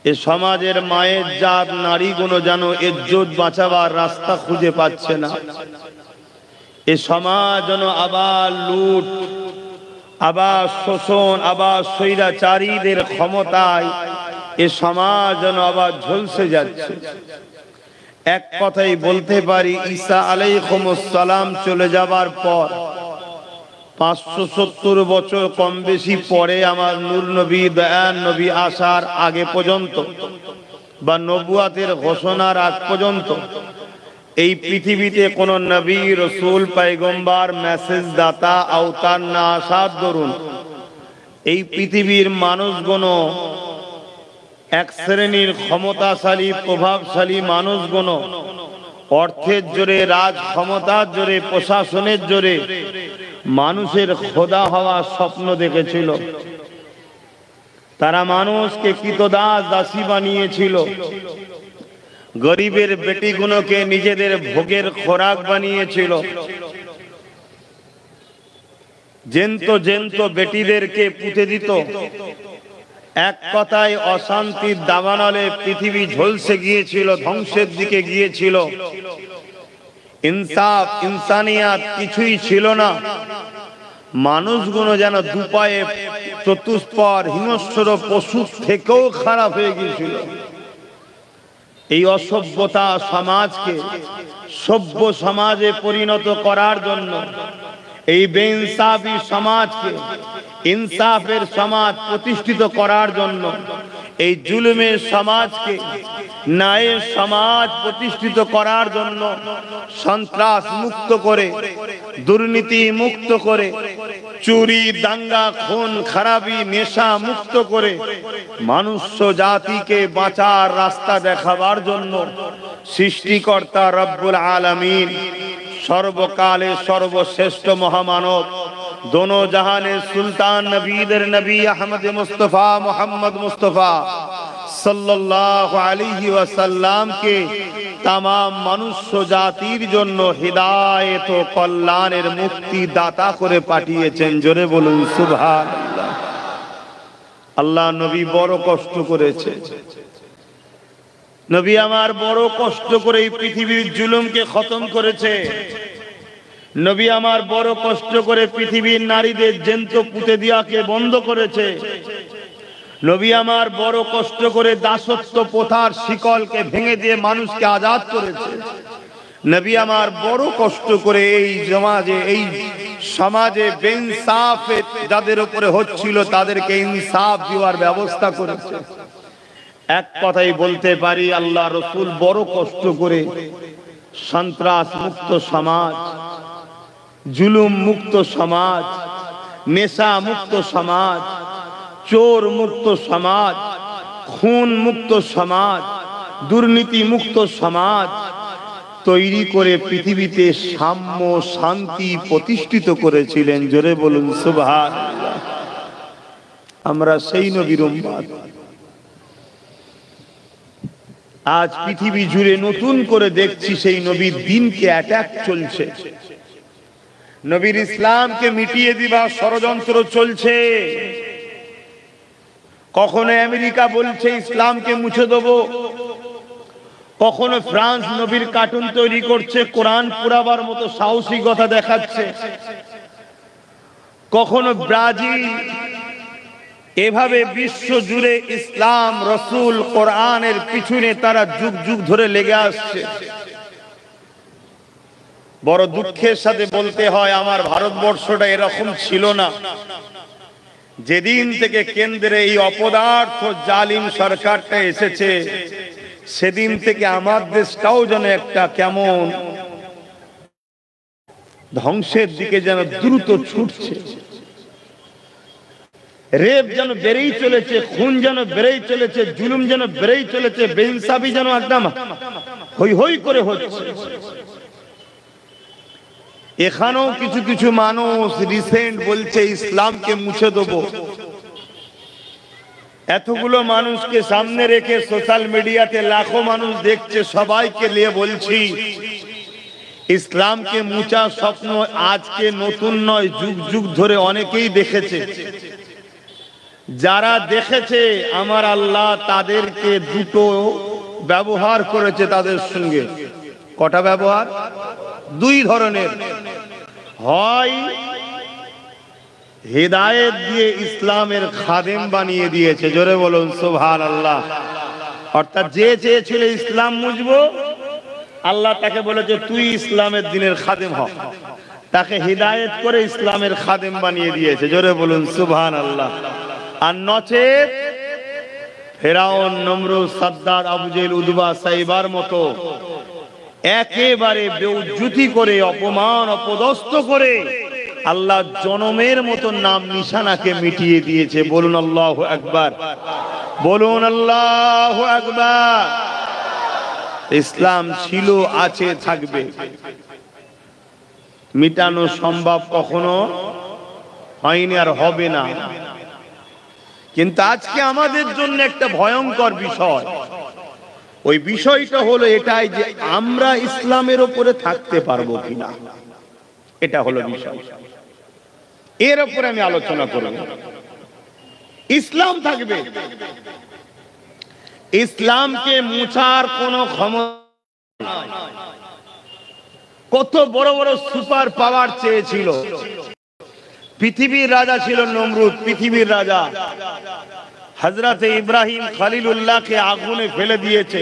এ সমাজের মায়ের জাত নারীগুলো যেন ইজ্জত বাঁচাবার রাস্তা খুঁজে পাচ্ছে না। এ সমাজ যেন আবার লুট, আবার শোষণ, আবার স্বৈরাচারীদের ক্ষমতায় এ সমাজ যেন আবার ঝলসে যাচ্ছে। এক কথাই বলতে পারি, ঈসা আলাইহিস সালাম চলে যাবার পর 570 বছর কম বেশি পরে আমার নূর নবী, দয়ার নবী আসার আগে পর্যন্ত বা নবুয়াতের ঘোষণার আগ পর্যন্ত এই পৃথিবীতে কোন নবী, রসুল, পয়গম্বর, মেসেজ দাতা, আওতার না আসার দরুন এই পৃথিবীর মানুষগণ এক শ্রেণীর ক্ষমতাশালী, প্রভাবশালী মানুষগণ অর্থের জোরে, রাজ ক্ষমতার জোরে, প্রশাসনের জোরে মানুষের খোদা হওয়ার স্বপ্ন দেখেছিল। তারা মানুষকে কৃতদাস, দাসী বানিয়েছিল। গরিবের বেটিগুলোকে নিজেদের ভোগের খোরাক বানিয়েছিল। জেন্ত বেটিদেরকে পুঁতে দিত। এক কথায় অশান্তির দাবানলে পৃথিবী ঝলসে গিয়েছিল, ধ্বংসের দিকে গিয়েছিল। ইনসাফ, ইনসানিয়াত কিছুই ছিল না। মানুষগুলো যেন দুপায়ে চতুষ্পদ হিংস্র পশুর থেকেও খারাপ হয়ে গিয়েছিল। এই অসভ্যতা সমাজকে সভ্য সমাজে পরিণত করার জন্য, এই বেইনসাফি সমাজকে ইনসাফের সমাজ প্রতিষ্ঠিত করার জন্য, এই জুলুমের সমাজকে ন্যায়ের সমাজ প্রতিষ্ঠিত করার জন্য, সন্ত্রাস মুক্ত করে, দুর্নীতি মুক্ত করে, চুরি, দাঙ্গা, খুন খারাপি, নেশা মুক্ত করে মনুষ্য জাতিকে বাঁচার রাস্তা দেখাবার জন্য সৃষ্টিকর্তা রব্বুল আলামিন, সর্বকালের সর্বশ্রেষ্ঠ মহামানব, দোনো জাহানের সুলতান, নবীদের নবী আহমদ মুস্তফা, মোহাম্মদ মুস্তফা সাল্লাল্লাহু আলাইহি ওয়াসাল্লামকে তামাম মনুষ্য জাতির জন্য হিদায়াত ও কল্যাণের মুক্তি দাতা করে পাঠিয়েছেন। জোরে বলুন সুবহানাল্লাহ। আল্লাহ নবী বড় কষ্ট করেছে। নবী আমার বড় কষ্ট করে এই পৃথিবীর জুলুমকে খতম করেছে। নবী আমার বড় কষ্ট করে পৃথিবীর নারীদের জ্যান্ত পুঁতে দেওয়াকে বন্ধ করেছে। নবী আমার বড় কষ্ট করে দাসত্ব প্রথার শিকলকে ভেঙে দিয়ে মানুষকে আজাদ করেছে। নবী আমার বড় কষ্ট করে এই সমাজে বেইনসাফ যাদের উপরে হচ্ছিল তাদেরকে ইনসাফ দেওয়ার ব্যবস্থা করেছে। এক কথাই বলতে পারি, আল্লাহ রসুল বড় কষ্ট করে সন্ত্রাস মুক্ত সমাজ, জুলুম মুক্ত সমাজ, নেশা মুক্ত সমাজ, চোর মুক্ত সমাজ, খুন মুক্ত সমাজ, দুর্নীতি মুক্ত সমাজ তৈরি করে পৃথিবীতে সাম্য, শান্তি প্রতিষ্ঠিত করেছিলেন। জোরে বলুন সুবহানাল্লাহ। আমরা সেই নবীর উম্মত। আজ পৃথিবী জুড়ে নতুন করে দেখছি সেই নবীর দিনকে অ্যাটাক চলছে, নবীর ইসলামকে মিটিয়ে দিবার ষড়যন্ত্র চলছে। কখনো আমেরিকা বলছে ইসলামকে মুছে দেবো, কখনো ফ্রান্স নবীর কার্টুন তৈরি করছে, কোরআন পুরাবার মতো সাহসিকতা দেখাচ্ছে, কখনো ব্রাজিল এভাবে বিশ্ব জুড়ে ইসলাম, রসুল, কোরআনের পিছনে তারা যুগ যুগ ধরে লেগে আসছে। বড় দুঃখের সাথে বলতে হয়, আমার ভারতবর্ষটা এরকম ছিল না। যেদিন থেকে কেন্দ্রে এই অপদার্থ জালিম সরকারটা এসেছে, সেদিন থেকে আমার দেশটাও যেন একটা কেমন ধ্বংসের দিকে যেন দ্রুত ছুটছে। রেপ যেন বেড়েই চলেছে, খুন যেন বেড়েই চলেছে, জুলুম যেন বেড়েই চলেছে, বেইনসাফি যেন একদম হই হই করে হচ্ছে। এখানেও কিছু কিছু মানুষ রিসেন্ট বলছে ইসলামকে মুছে দেবো। এতগুলো মানুষকে সামনে রেখে সোশ্যাল মিডিয়াতে লাখো মানুষ দেখছে, সবাইকে নিয়ে বলছি ইসলামকে মুছার স্বপ্ন আজকে নতুন নয়, যুগ যুগ ধরে অনেকেই দেখেছে। যারা দেখেছে আমার আল্লাহ তাদেরকে দুটো ব্যবহার করেছে তাদের সঙ্গে। কটা ব্যবহার? দুই ধরনের। হয় হেদায়েত দিয়ে ইসলামের খাদেম বানিয়ে দিয়েছে, জোরে বলুন সুবহানাল্লাহ। অর্থাৎ যে চেয়েছিল ইসলাম মুজবো, আল্লাহ তাকে বলেছে তুই ইসলামের দ্বীনের খাদেম হ, তাকে হিদায়াত করে ইসলামের খাদেম বানিয়ে দিয়েছে, জোরে বলুন সুবহানাল্লাহ। আর নচেত ফেরাউন, নমরুদ, সাদ্দাত, আবু জেহেল, উতবা, সাইবার মতো একেবারে বেউজ্জতি করে, অপমান অপদস্থ করে আল্লাহ জনমের মতো নাম নিশানাকে মিটিয়ে দিয়েছে। বলুন আল্লাহু আকবার, বলুন আল্লাহু আকবার। ইসলাম ছিল, আছে, থাকবে, মিটানো সম্ভব কখনো হয়নি আর হবে না। কিন্তু আজকে আমাদের জন্য একটা ভয়ঙ্কর বিষয়, ওই বিষয়টা হলো এটাই যে আমরা ইসলামের উপরে থাকতে পারবো কিনা, এটা হলো বিষয়। এর উপরে আমি আলোচনা করব। ইসলাম থাকবে, ইসলামকে মুছার কোনো ক্ষমতা নাই। কত বড় বড় সুপার পাওয়ার চেয়েছিল। পৃথিবীর রাজা ছিল নমরুদ, পৃথিবীর রাজা। হযরত ইব্রাহিম খলিলুল্লাহকে আগুনে ফেলে দিয়েছে।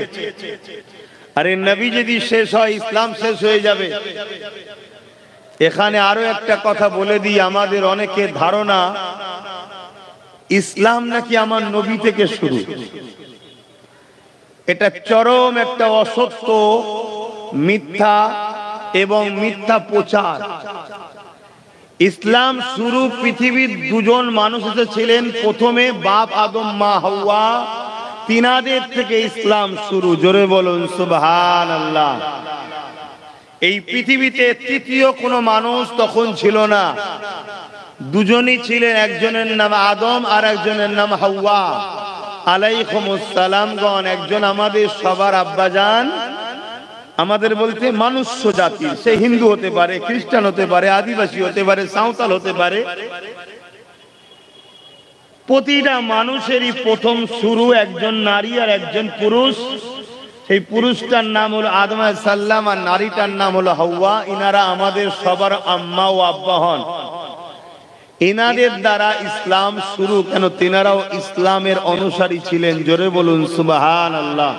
আরে নবী যদি শেষ হয়, ইসলাম শেষ হয়ে যাবে। এখানে আরো একটা কথা বলে দিই, আমাদের অনেকের ধারণা ইসলাম নাকি আমার নবী থেকে শুরু। এটা চরম একটা অসত্য, মিথ্যা এবং মিথ্যা প্রচার। ইসলাম শুরু পৃথিবীর দুজন মানুষ এসেছিলেন প্রথমে, বাপ আদম, মা হাওয়া, তিনাদের থেকে ইসলাম শুরু। জোরে বলুন সুবহানাল্লাহ। এই পৃথিবীতে তৃতীয় কোনো মানুষ তখন ছিল না, দুজনই ছিলেন। একজনের নাম আদম আর একজনের নাম হাওয়া আলাইহিমুস সালামগণ। একজন আমাদের সবার আব্বাজান, আমাদের বলতে মানুষ্য জাতির, সে হিন্দু হতে পারে, খ্রিস্টান হতে পারে, আদিবাসী হতে পারে, সাঁওতাল হতে পারে। প্রতিটা মানুষেরই প্রথম শুরু একজন নারী আর একজন পুরুষ। সেই পুরুষটার নাম হলো আদম আলাইহিস সালাম আর নারীটার নাম হলো হাওয়া। ইনারা আমাদের সবার আম্মা ও আব্বা হন। ইনাদের দ্বারা ইসলাম শুরু। কেন? তিনারাও ইসলামের অনুসারী ছিলেন। জোরে বলুন সুবহানাল্লাহ।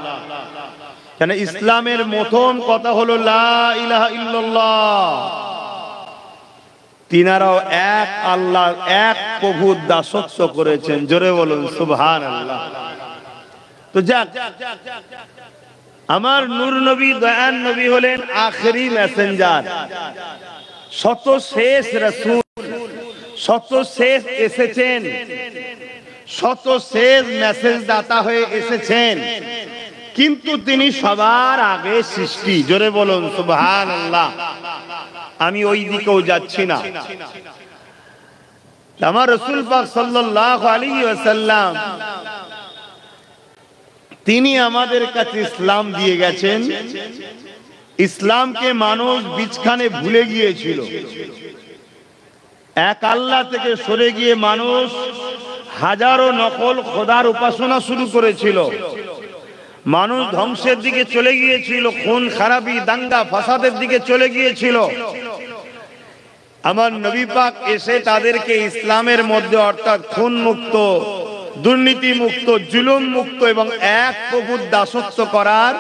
কেন? ইসলামের প্রথম কথা হলো লা ইলাহা ইল্লাল্লাহ। তিনারাও এক আল্লাহ, এক প্রভুর দাসত্ব করেছেন। জোরে বলুন সুবহানাল্লাহ। তো যাক, আমার নূর নবী, দয়ান নবী হলেন আখেরি মেসেঞ্জার, শত শেষ রাসূল, শত শেষ এসেছেন, শত শেষ মেসেজ দাতা হয়ে এসেছেন। কিন্তু তিনি সবার আগে সৃষ্টি। জোরে বলুন সুবহানাল্লাহ। আমি ওই দিকেও যাচ্ছি না। আমার রাসূল পাক সাল্লাল্লাহু আলাইহি ওয়াসাল্লাম তিনি আমাদের কাছে ইসলাম দিয়ে গেছেন। ইসলামকে মানুষ বিচখানে ভুলে গিয়েছিল। এক আল্লাহ থেকে সরে গিয়ে মানুষ হাজারো নকল খোদার উপাসনা শুরু করেছিল। মানুষ ধ্বংসের দিকে চলে গিয়েছিল, খুন খারাপি, দাঙ্গা ফাসাদের দিকে চলে গিয়েছিল। আমার নবী পাক এসে তাদেরকে ইসলামের মধ্যে, অর্থাৎ খুন মুক্ত, দুর্নীতি মুক্ত, জুলুম মুক্ত এবং এক প্রভুর দাসত্ব করার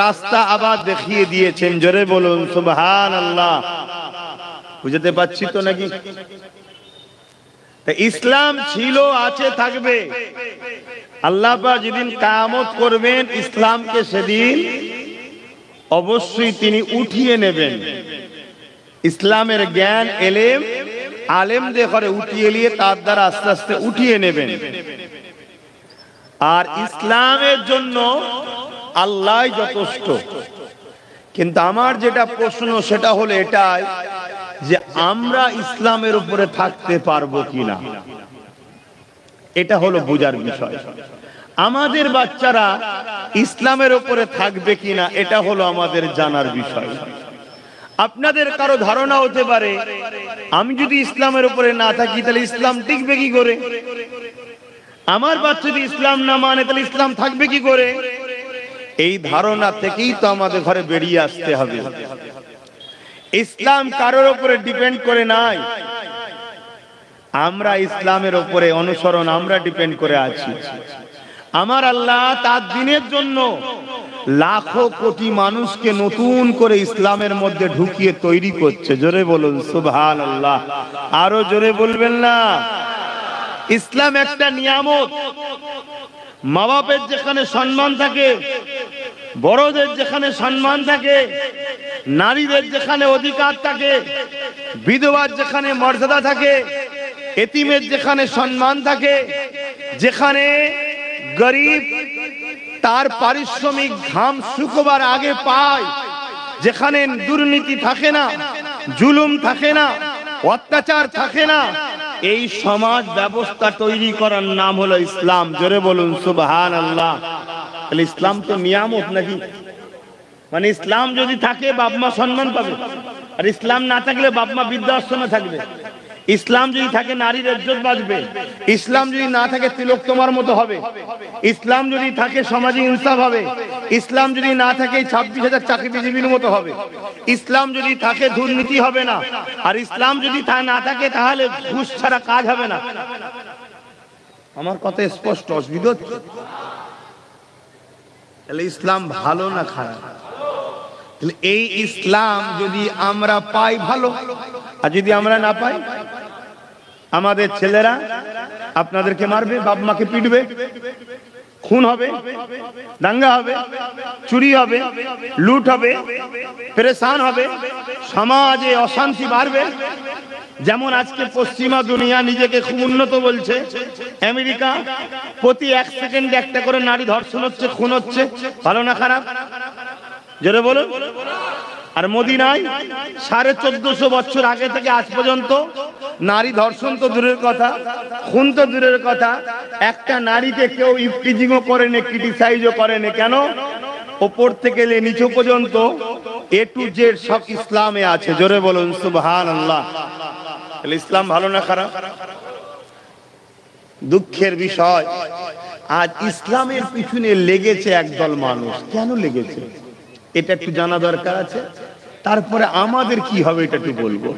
রাস্তা আবার দেখিয়ে দিয়েছেন। জোরে বলুন সুবহানাল্লাহ। বুঝতে পারছি তো নাকি? ইসলাম ছিল, আছে, থাকবে। আল্লাহ পাক যেদিন কিয়ামত করবেন, ইসলামকে সেদিন অবশ্যই তিনি উঠিয়ে নেবেন। ইসলামের জ্ঞান, এলেম, আলেমদের ঘরে উঠিয়ে নিয়ে তার দ্বারা আস্তে আস্তে উঠিয়ে নেবেন। আর ইসলামের জন্য আল্লাহ যথেষ্ট। কিন্তু আমার যেটা প্রশ্ন সেটা হলো এটাই যে আমরা ইসলামের উপরে থাকতে পারবো কিনা, এটা হলো বোঝার বিষয়। আমাদের বাচ্চারা ইসলামের উপরে থাকবে কিনা, এটা হলো আমাদের জানার বিষয়। আপনাদের কারো ধারণা হতে পারে আমি যদি ইসলামের উপরে না থাকি তাহলে ইসলাম টিকবে কি করে? আমার বাচ্চা যদি ইসলাম না মানে তাহলে ইসলাম থাকবে কি করে? এই ধারণা থেকেই তো আমাদের ঘরে বেরিয়ে আসতে হবে। ইসলাম কারোর উপরে ডিপেন্ড করে নাই, আমরা ইসলামের উপরে অনুসরণ আমরা ডিপেন্ড করে আছি। আমার আল্লাহ তার দিনের জন্য লাখো কোটি মানুষকে নতুন করে ইসলামের মধ্যে ঢুকিয়ে তৈরি করছে। জোরে বলুন সুবহানাল্লাহ, আরো জোরে বলবেন না? ইসলাম একটা নিয়ামত। মা বাপের যেখানে সম্মান থাকে, বড়দের যেখানে সম্মান থাকে, নারীদের যেখানে অধিকার থাকে, বিধবার যেখানে মর্যাদা থাকে, এতিমের যেখানে সম্মান থাকে, যেখানে গরিব তার পারিশ্রমিক ঘাম শুকোবার আগে পায়, যেখানে দুর্নীতি থাকে না, জুলুম থাকে না, অত্যাচার থাকে না, এই সমাজ ব্যবস্থা তৈরি করার নাম হলো ইসলাম। জোরে বলুন সুবহানাল্লাহ। তাহলে ইসলাম তো নিয়ামত নাকি? মানে ইসলাম যদি থাকে বাপ মা সম্মান পাবে, আর ইসলাম না থাকলে বাপ মা বৃদ্ধাশ্রমে থাকবে। ইসলাম যদি থাকে নারীর ইজ্জত বাঁচবে, ইসলাম যদি না থাকে তিলক তোমার মতো হবে, ইসলাম যদি থাকে সমাজে ইনসাফ হবে, ইসলাম যদি না থাকে 26,000 চাকরিজীবীর মতো হবে, ইসলাম যদি থাকে দুর্নীতি হবে না, আর ইসলাম যদি না থাকে তাহলে ঘুষ ছাড়া কাজ হবে না। আমার কথা স্পষ্ট? অসুবিধা? তাহলে ইসলাম ভালো না খারাপ? তাহলে এই ইসলাম যদি আমরা পাই ভালো, আর যদি আমরা না পাই, আমাদের ছেলেরা আপনাদেরকে মারবে, বাপ মাকে পিটবে, খুন হবে, দাঙ্গা হবে, চুরি হবে, লুট হবে, পেরেশান হবে, সমাজে অশান্তি বাড়বে। যেমন আজকে পশ্চিমা দুনিয়া নিজেকে খুব উন্নত বলছে, আমেরিকা প্রতি 1 সেকেন্ডে একটা করে নারী ধর্ষণ হচ্ছে, খুন হচ্ছে। ভালো না খারাপ? জোরে বলুন। আর মদিনায় 1450 বছর আগে থেকে আজ পর্যন্ত নারী ধর্ষণ তো দূরের কথা, খুন তো দূরের কথা, একটা নারীকে কেউ ইফটিজিংও করেনি, ক্রিটিসাইজও করেনি। কেন? ওপর থেকে নিচু পর্যন্ত A to Z সব ইসলামে আছে। জোরে বলুন সুবহানাল্লাহ। তাহলে ইসলাম ভালো না খারাপ? দুঃখের বিষয় আজ ইসলামের পিছনে লেগেছে একদল মানুষ। কেন লেগেছে এটা একটু জানা দরকার আছে, তারপরে আমাদের কি হবে এটা একটু বলবো।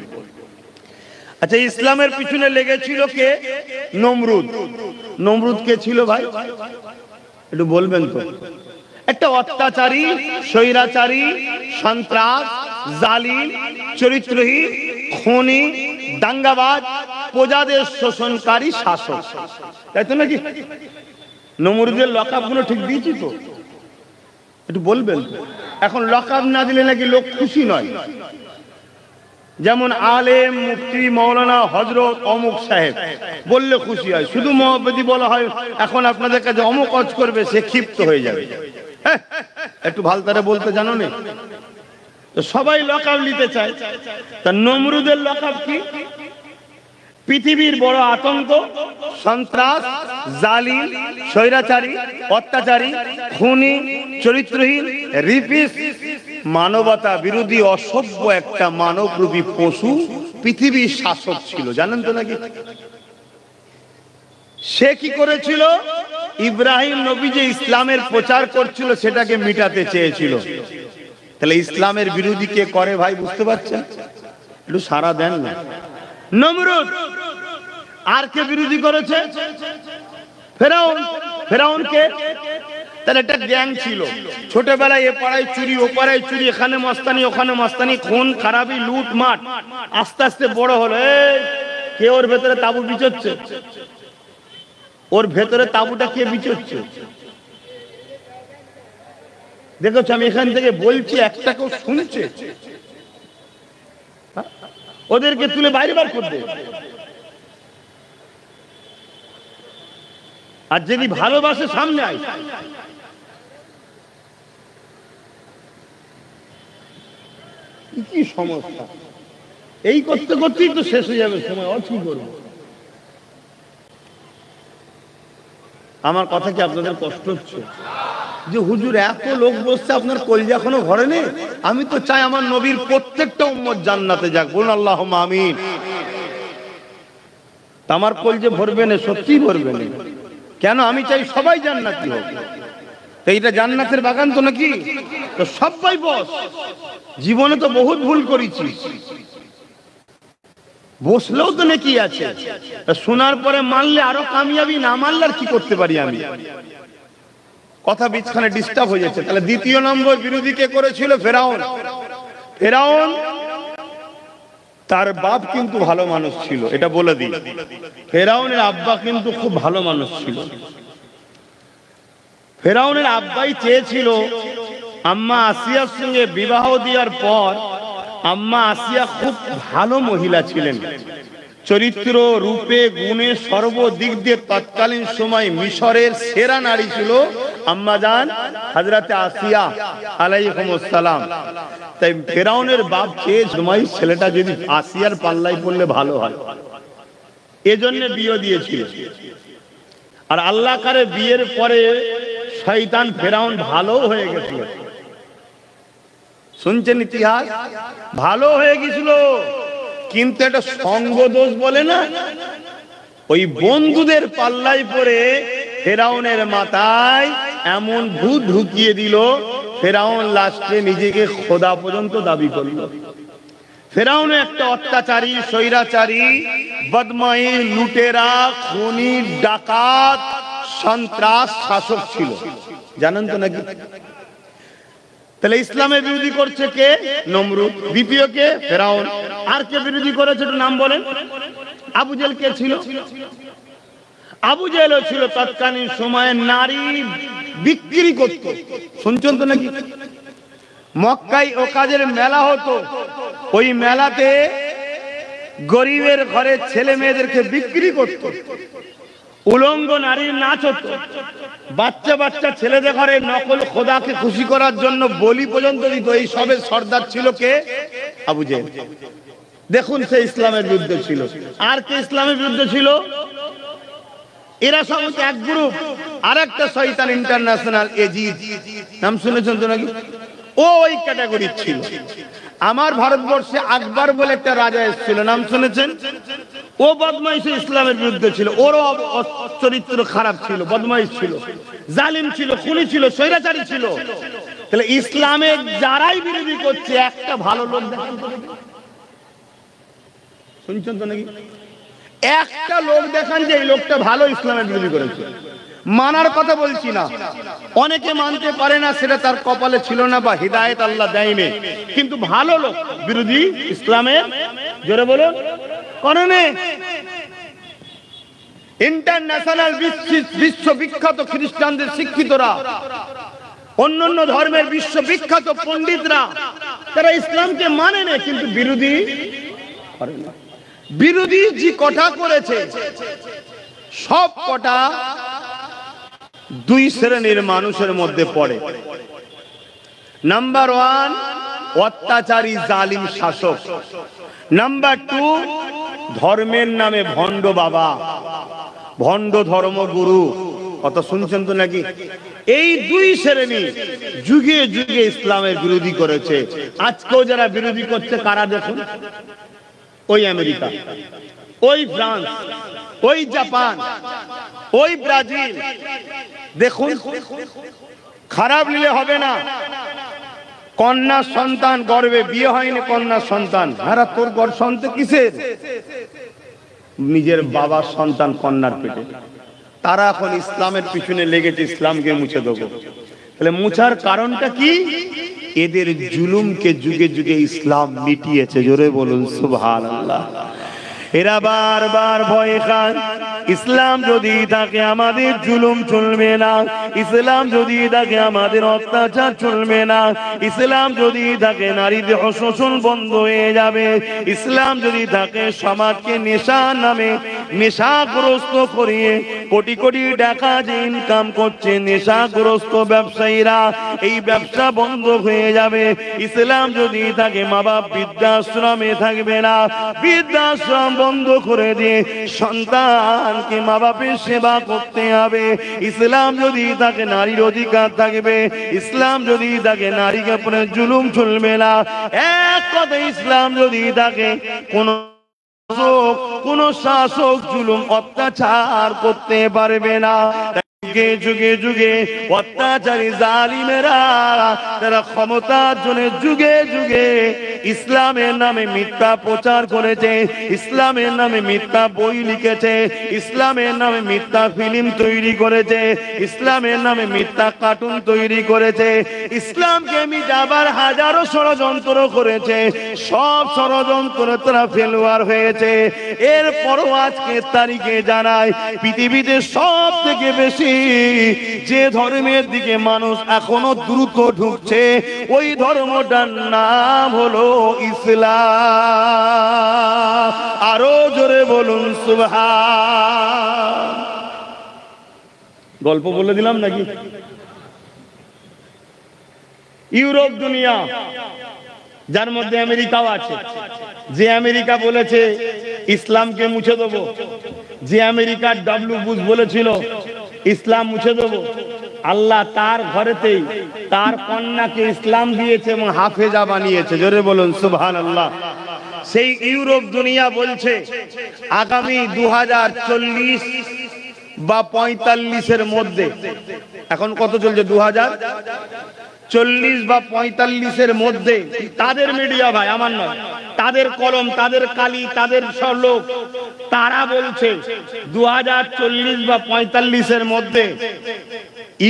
আচ্ছা, ইসলামের পিছনে লেগেছিল কে? নমরুদ। নমরুদ কে ছিল ভাই? একটু বলবেন তো? একটা অত্যাচারী, স্বৈরাচারী, সন্ত্রাস, জালিম, চরিত্রহীন, খুনি, দাঙ্গাবাজ, প্রজাদের শোষণকারী শাসক, তাই তো নাকি? নমরুদের লকআপ গুলো ঠিক দিয়েছি তো? একটু বলবেন। এখন লকআপ না দিলে নাকি লোক খুশি নয়। যেমন আলেম, মুফতি, মাওলানা, হযরত, অমুক সাহেব বললে খুশি হয়। শুধু মহব্বতি বলা হয় এখন আপনাদের কাছে অমুক কাজ করবে, সে ক্ষিপ্ত হয়ে যাবে। একটু ভালতারে বলতে জানো না? তো সবাই লকআপ নিতে চায়। তা নমরুদের লকআপ কি? পৃথিবীর বড় আতঙ্ক, সন্ত্রাস, জালিম, স্বৈরাচারী, অত্যাচারী, খুনি, চরিত্রহীন, রিপিস, মানবতা বিরোধী অসভ্য একটা মানবরূপী পশু পৃথিবীর শাসক ছিল। জানেন তো নাকি? সে কি করেছিল? ইব্রাহিম নবী যে ইসলামের প্রচার করছিল সেটাকে মিটাতে চেয়েছিল। তাহলে ইসলামের বিরোধী কে করে ভাই? বুঝতে পারছেন? একটু সারা দেন না। নমরুদ। আর কে বিরোধী করেছে? ফেরাউন। ফেরাউন কে? তার একটা গ্যাং ছিল। ছোটবেলায় এ পাড়ায় চুরি, ও পাড়ায় চুরি, এখানে মস্তানি, ওখানে মস্তানি, খুন খারাপি, লুট মাট। আস্তে আস্তে বড় হলো। কে ওর ভেতরে তাবু বিচোচ্ছে? ওর ভেতরে তাবুটা কে বিচোচ্ছে? দেখেছো? আমি এখান থেকে বলছি, একটা কেউ শুনছে? ওদেরকে তুলে বাইরে বার করবে। আর যদি ভালোবাসে সামনে আয়। কি সমস্যা? এই করতে করতেই তো শেষ হয়ে যাবে সময়। আর কি করবো? আমার কথা কি আপনাদের কষ্ট হচ্ছে? যে হুজুর এত লোক বসছে, আপনার কলিজা এখনো ভরে নেই? আমি তো চাই আমার নবীর প্রত্যেকটা উম্মত জান্নাতে যাক। বলুন আল্লাহুম্মা আমিন। আমার কলিজা ভরবে না, সত্যি ভরবে না। কেন? আমি চাই সবাই জান্নাতি হোক। তো এইটা জান্নাতের বাগান তো নাকি? তো সবাই বস। জীবনে তো বহুত ভুল করেছি, বসলেও তো নাকি আছে। শোনার পরে মানলে আরো কামিয়াবি, না মানলে আর কি করতে পারি আমি? কথা বিছখানে ডিস্টার্ব হয়ে যাচ্ছে। তাহলে দ্বিতীয় নম্বর বিরোধী কে করেছিল? ফেরাউন। ফেরাউন তার বাপ কিন্তু ভালো মানুষ ছিল, এটা বলে দিই। ফেরাউনের আব্বা কিন্তু খুব ভালো মানুষ ছিল। ফেরাউনের আব্বাই চেয়েছিল আম্মা আসিয়ার সঙ্গে বিবাহ দেওয়ার পর, আম্মা আসিয়া খুব ভালো মহিলা ছিলেন, চরিত্র রূপে গুণে সর্বদিক দিয়ে তৎকালীন সময় মিশরের সেরা নারী ছিল আম্মা জান হযরতে আসিয়া আলাইহিস সালাম। তাই ফেরাউনের বাপ চেয়েছিল ছেলেটা যদি আসিয়ার পাল্লায় পড়লে ভালো হয়, এজন্য বিয়ে দিয়েছিল। আর আল্লাহ কারে বিয়ের পরে শয়তান ফেরাউন ভালো হয়ে গেছিল। শুনছেন ইতিহাস? ভালো হয়ে গেছিল, কিন্তু এটা সঙ্গ দোষ বলে না, ওই বন্ধুদের পাল্লায় পড়ে ফেরাউনের মাথায় এমন ভূত ঢুকিয়ে দিল, ফেরাউন লাস্টে নিজেকে খোদা পর্যন্ত দাবি করল। ফেরাউন একটা অত্যাচারী, স্বৈরাচারী, বদমাইশ, লুটেরা, খুনি, ডাকাত, সন্ত্রাস শাসক ছিল, জানেন তো নাকি? তাহলে ইসলামের বিরোধী করছে কে? নমরুদ। দ্বিতীয় কে? ফেরাউন। আর কে বিরোধী করেছে একটু নাম বলেন? আবু জেহেল কে ছিল? আবু জেহেলও ছিল তৎকালীন সময়ে নারী বিক্রি করত। শুনছেন তো নাকি? মক্কায় ও কাজের মেলা হতো, ওই মেলাতে গরিবের ঘরে ছেলে মেয়েদেরকে বিক্রি করত। উলঙ্গ নারীর নাচ হতো, বাচ্চা বাচ্চা ছেলেদের ঘরে নকল খোদাকে খুশি করার জন্য বলি পর্যন্ত দিত। এই সবের সর্দার ছিল কে? আবু জেহেল। দেখুন, সে ইসলামের বিরুদ্ধে ছিল। আর কে ইসলামের বিরুদ্ধে ছিল? এরা সব এক গ্রুপ। আর একটা শয়তান ইন্টারন্যাশনাল এজিদ, নাম শুনেছেন তো নাকি? ও ওই ক্যাটাগরি ছিল। আমার ভারতবর্ষে আকবর বলে একটা রাজা এসেছিল, নাম শুনেছেন? ও বদমাইশ, ইসলামের বিরুদ্ধে ছিল। ওরও চরিত্র খারাপ ছিল, বদমাইশ ছিল, জালিম ছিল, খুনি ছিল, স্বৈরাচারী ছিল। তাহলে ইসলামের যারাই বিরোধী করছে, একটা ভালো লোক দেখান। শুনছেন তো নাকি? একটা লোক দেখান যে এই লোকটা ভালো ইসলামের বিরোধী করেছে। মানার কথা বলছি না, অনেকে মানতে পারে না, সেটা তার কপালে ছিল না বা হিদায়েত আল্লাহ দেয়নি, কিন্তু ভালো লোক বিরোধী ইসলামের, জোরে বলুন, করেন। ইন্টারন্যাশনাল বিশ্ববিখ্যাত খ্রিস্টানদের শিক্ষিতরা, অন্যান্য ধর্মের বিশ্ববিখ্যাত পণ্ডিতরা, তারা ইসলামকে মানে না, কিন্তু বিরোধী করে না। বিরোধী যে কটা করেছে, সব কটা দুই শ্রেণীর মানুষের মধ্যে পড়ে। নাম্বার ওয়ান, অত্যাচারী জালিম শাসক। নাম্বার টু, ধর্মের নামে ভণ্ড বাবা, ভণ্ড ধর্মগুরু। কথা শুনছেন তো নাকি? এই দুই শ্রেণী যুগে যুগে ইসলামের বিরোধী করেছে। আজকেও যারা বিরোধী করছে কারা দেখুন? ওই আমেরিকা, ওই ফ্রান্স, ওই জাপান, ওই ব্রাজিল। দেখুন, খারাপ নিলে হবে না। কন্যা সন্তান গর্ভে, বিয়ে হয়নি, কন্যা সন্তান। হ্যাঁ, তোর গর্ভ সন্তান কিসের? নিজের বাবার সন্তান কন্যার পেটে। তারা এখন ইসলামের পিছনে লেগেছে, ইসলামকে মুছে দেবো। তাহলে মুছার কারণটা কি? এদের জুলুমকে যুগে যুগে ইসলাম মিটিয়েছে। জোরে বলুন সুবহানাল্লাহ। এরা বারবার ভয় খায়, ইসলাম যদি থাকে আমাদের জুলুম চলবে না, ইসলাম যদি থাকে আমাদের অত্যাচার চলবে না, ইসলাম যদি থাকে নারীদের শোষণ বন্ধ হয়ে যাবে, ইসলাম যদি থাকে সমাজকে নেশার নামে নেশাগ্রস্ত করিয়ে কোটি কোটি টাকা যে ইনকাম করছে নেশাগ্রস্ত ব্যবসায়ীরা, এই ব্যবসা বন্ধ হয়ে যাবে। ইসলাম যদি থাকে মা বাপ বৃদ্ধাশ্রমে থাকবে না, বৃদ্ধাশ্রম বন্ধ করে দিয়ে সন্তানকে মা বাপের সেবা করতে হবে। ইসলাম যদি থাকে নারীর অধিকার থাকবে, ইসলাম যদি থাকে নারীকে উপরে জুলুম চলবে না। এক কথা, ইসলাম যদি থাকে কোন শাসক জুলুম অত্যাচার করতে পারবে না। যুগে যুগে যুগে অত্যাচারী জালিমেরা তারা ক্ষমতার জন্য যুগে যুগে ইসলামের নামে মিথ্যা প্রচার করেছে, ইসলামের নামে মিথ্যা বই লিখেছে, ইসলামের নামে মিথ্যা ফিল্ম তৈরি করেছে, ইসলামের নামে মিথ্যা কার্টুন তৈরি করেছে, ইসলামকে মিটাবার হাজারো ষড়যন্ত্র করেছে। সব ষড়যন্ত্র তারা ফেলুয়ার হয়েছে। এরপরও আজকে তারিখে জানায় পৃথিবীতে সব থেকে বেশি যে ধর্মের দিকে মানুষ এখনো দ্রুত ঢুকছে ওই ধর্মটার নাম হলো ইসলাম। আরো জোরে বলুন সুবহান। গল্প বলে দিলাম নাকি? ইউরোপ দুনিয়া, যার মধ্যে আমেরিকাও আছে, যে আমেরিকা বলেছে ইসলামকে মুছে দেবো, যে আমেরিকার ডব্লিউ বুশ বলেছিল ইসলাম মুছে দেবো, আল্লাহ তার ঘরেতেই তার কন্যাকে ইসলাম দিয়েছে এবং হাফেজা বানিয়েছে। জোরে বলুন সুবহানাল্লাহ। সেই ইউরোপ দুনিয়া বলছে আগামী 2040 বা 45-এর মধ্যে, এখন কত চলছে 2040 বা 45-এর মধ্যে, তাদের মিডিয়া ভাই, আমার নয়, তাদের কলম, তাদের কালি, তাদের সব লোক, তারা বলছে 2040 বা 45-এর মধ্যে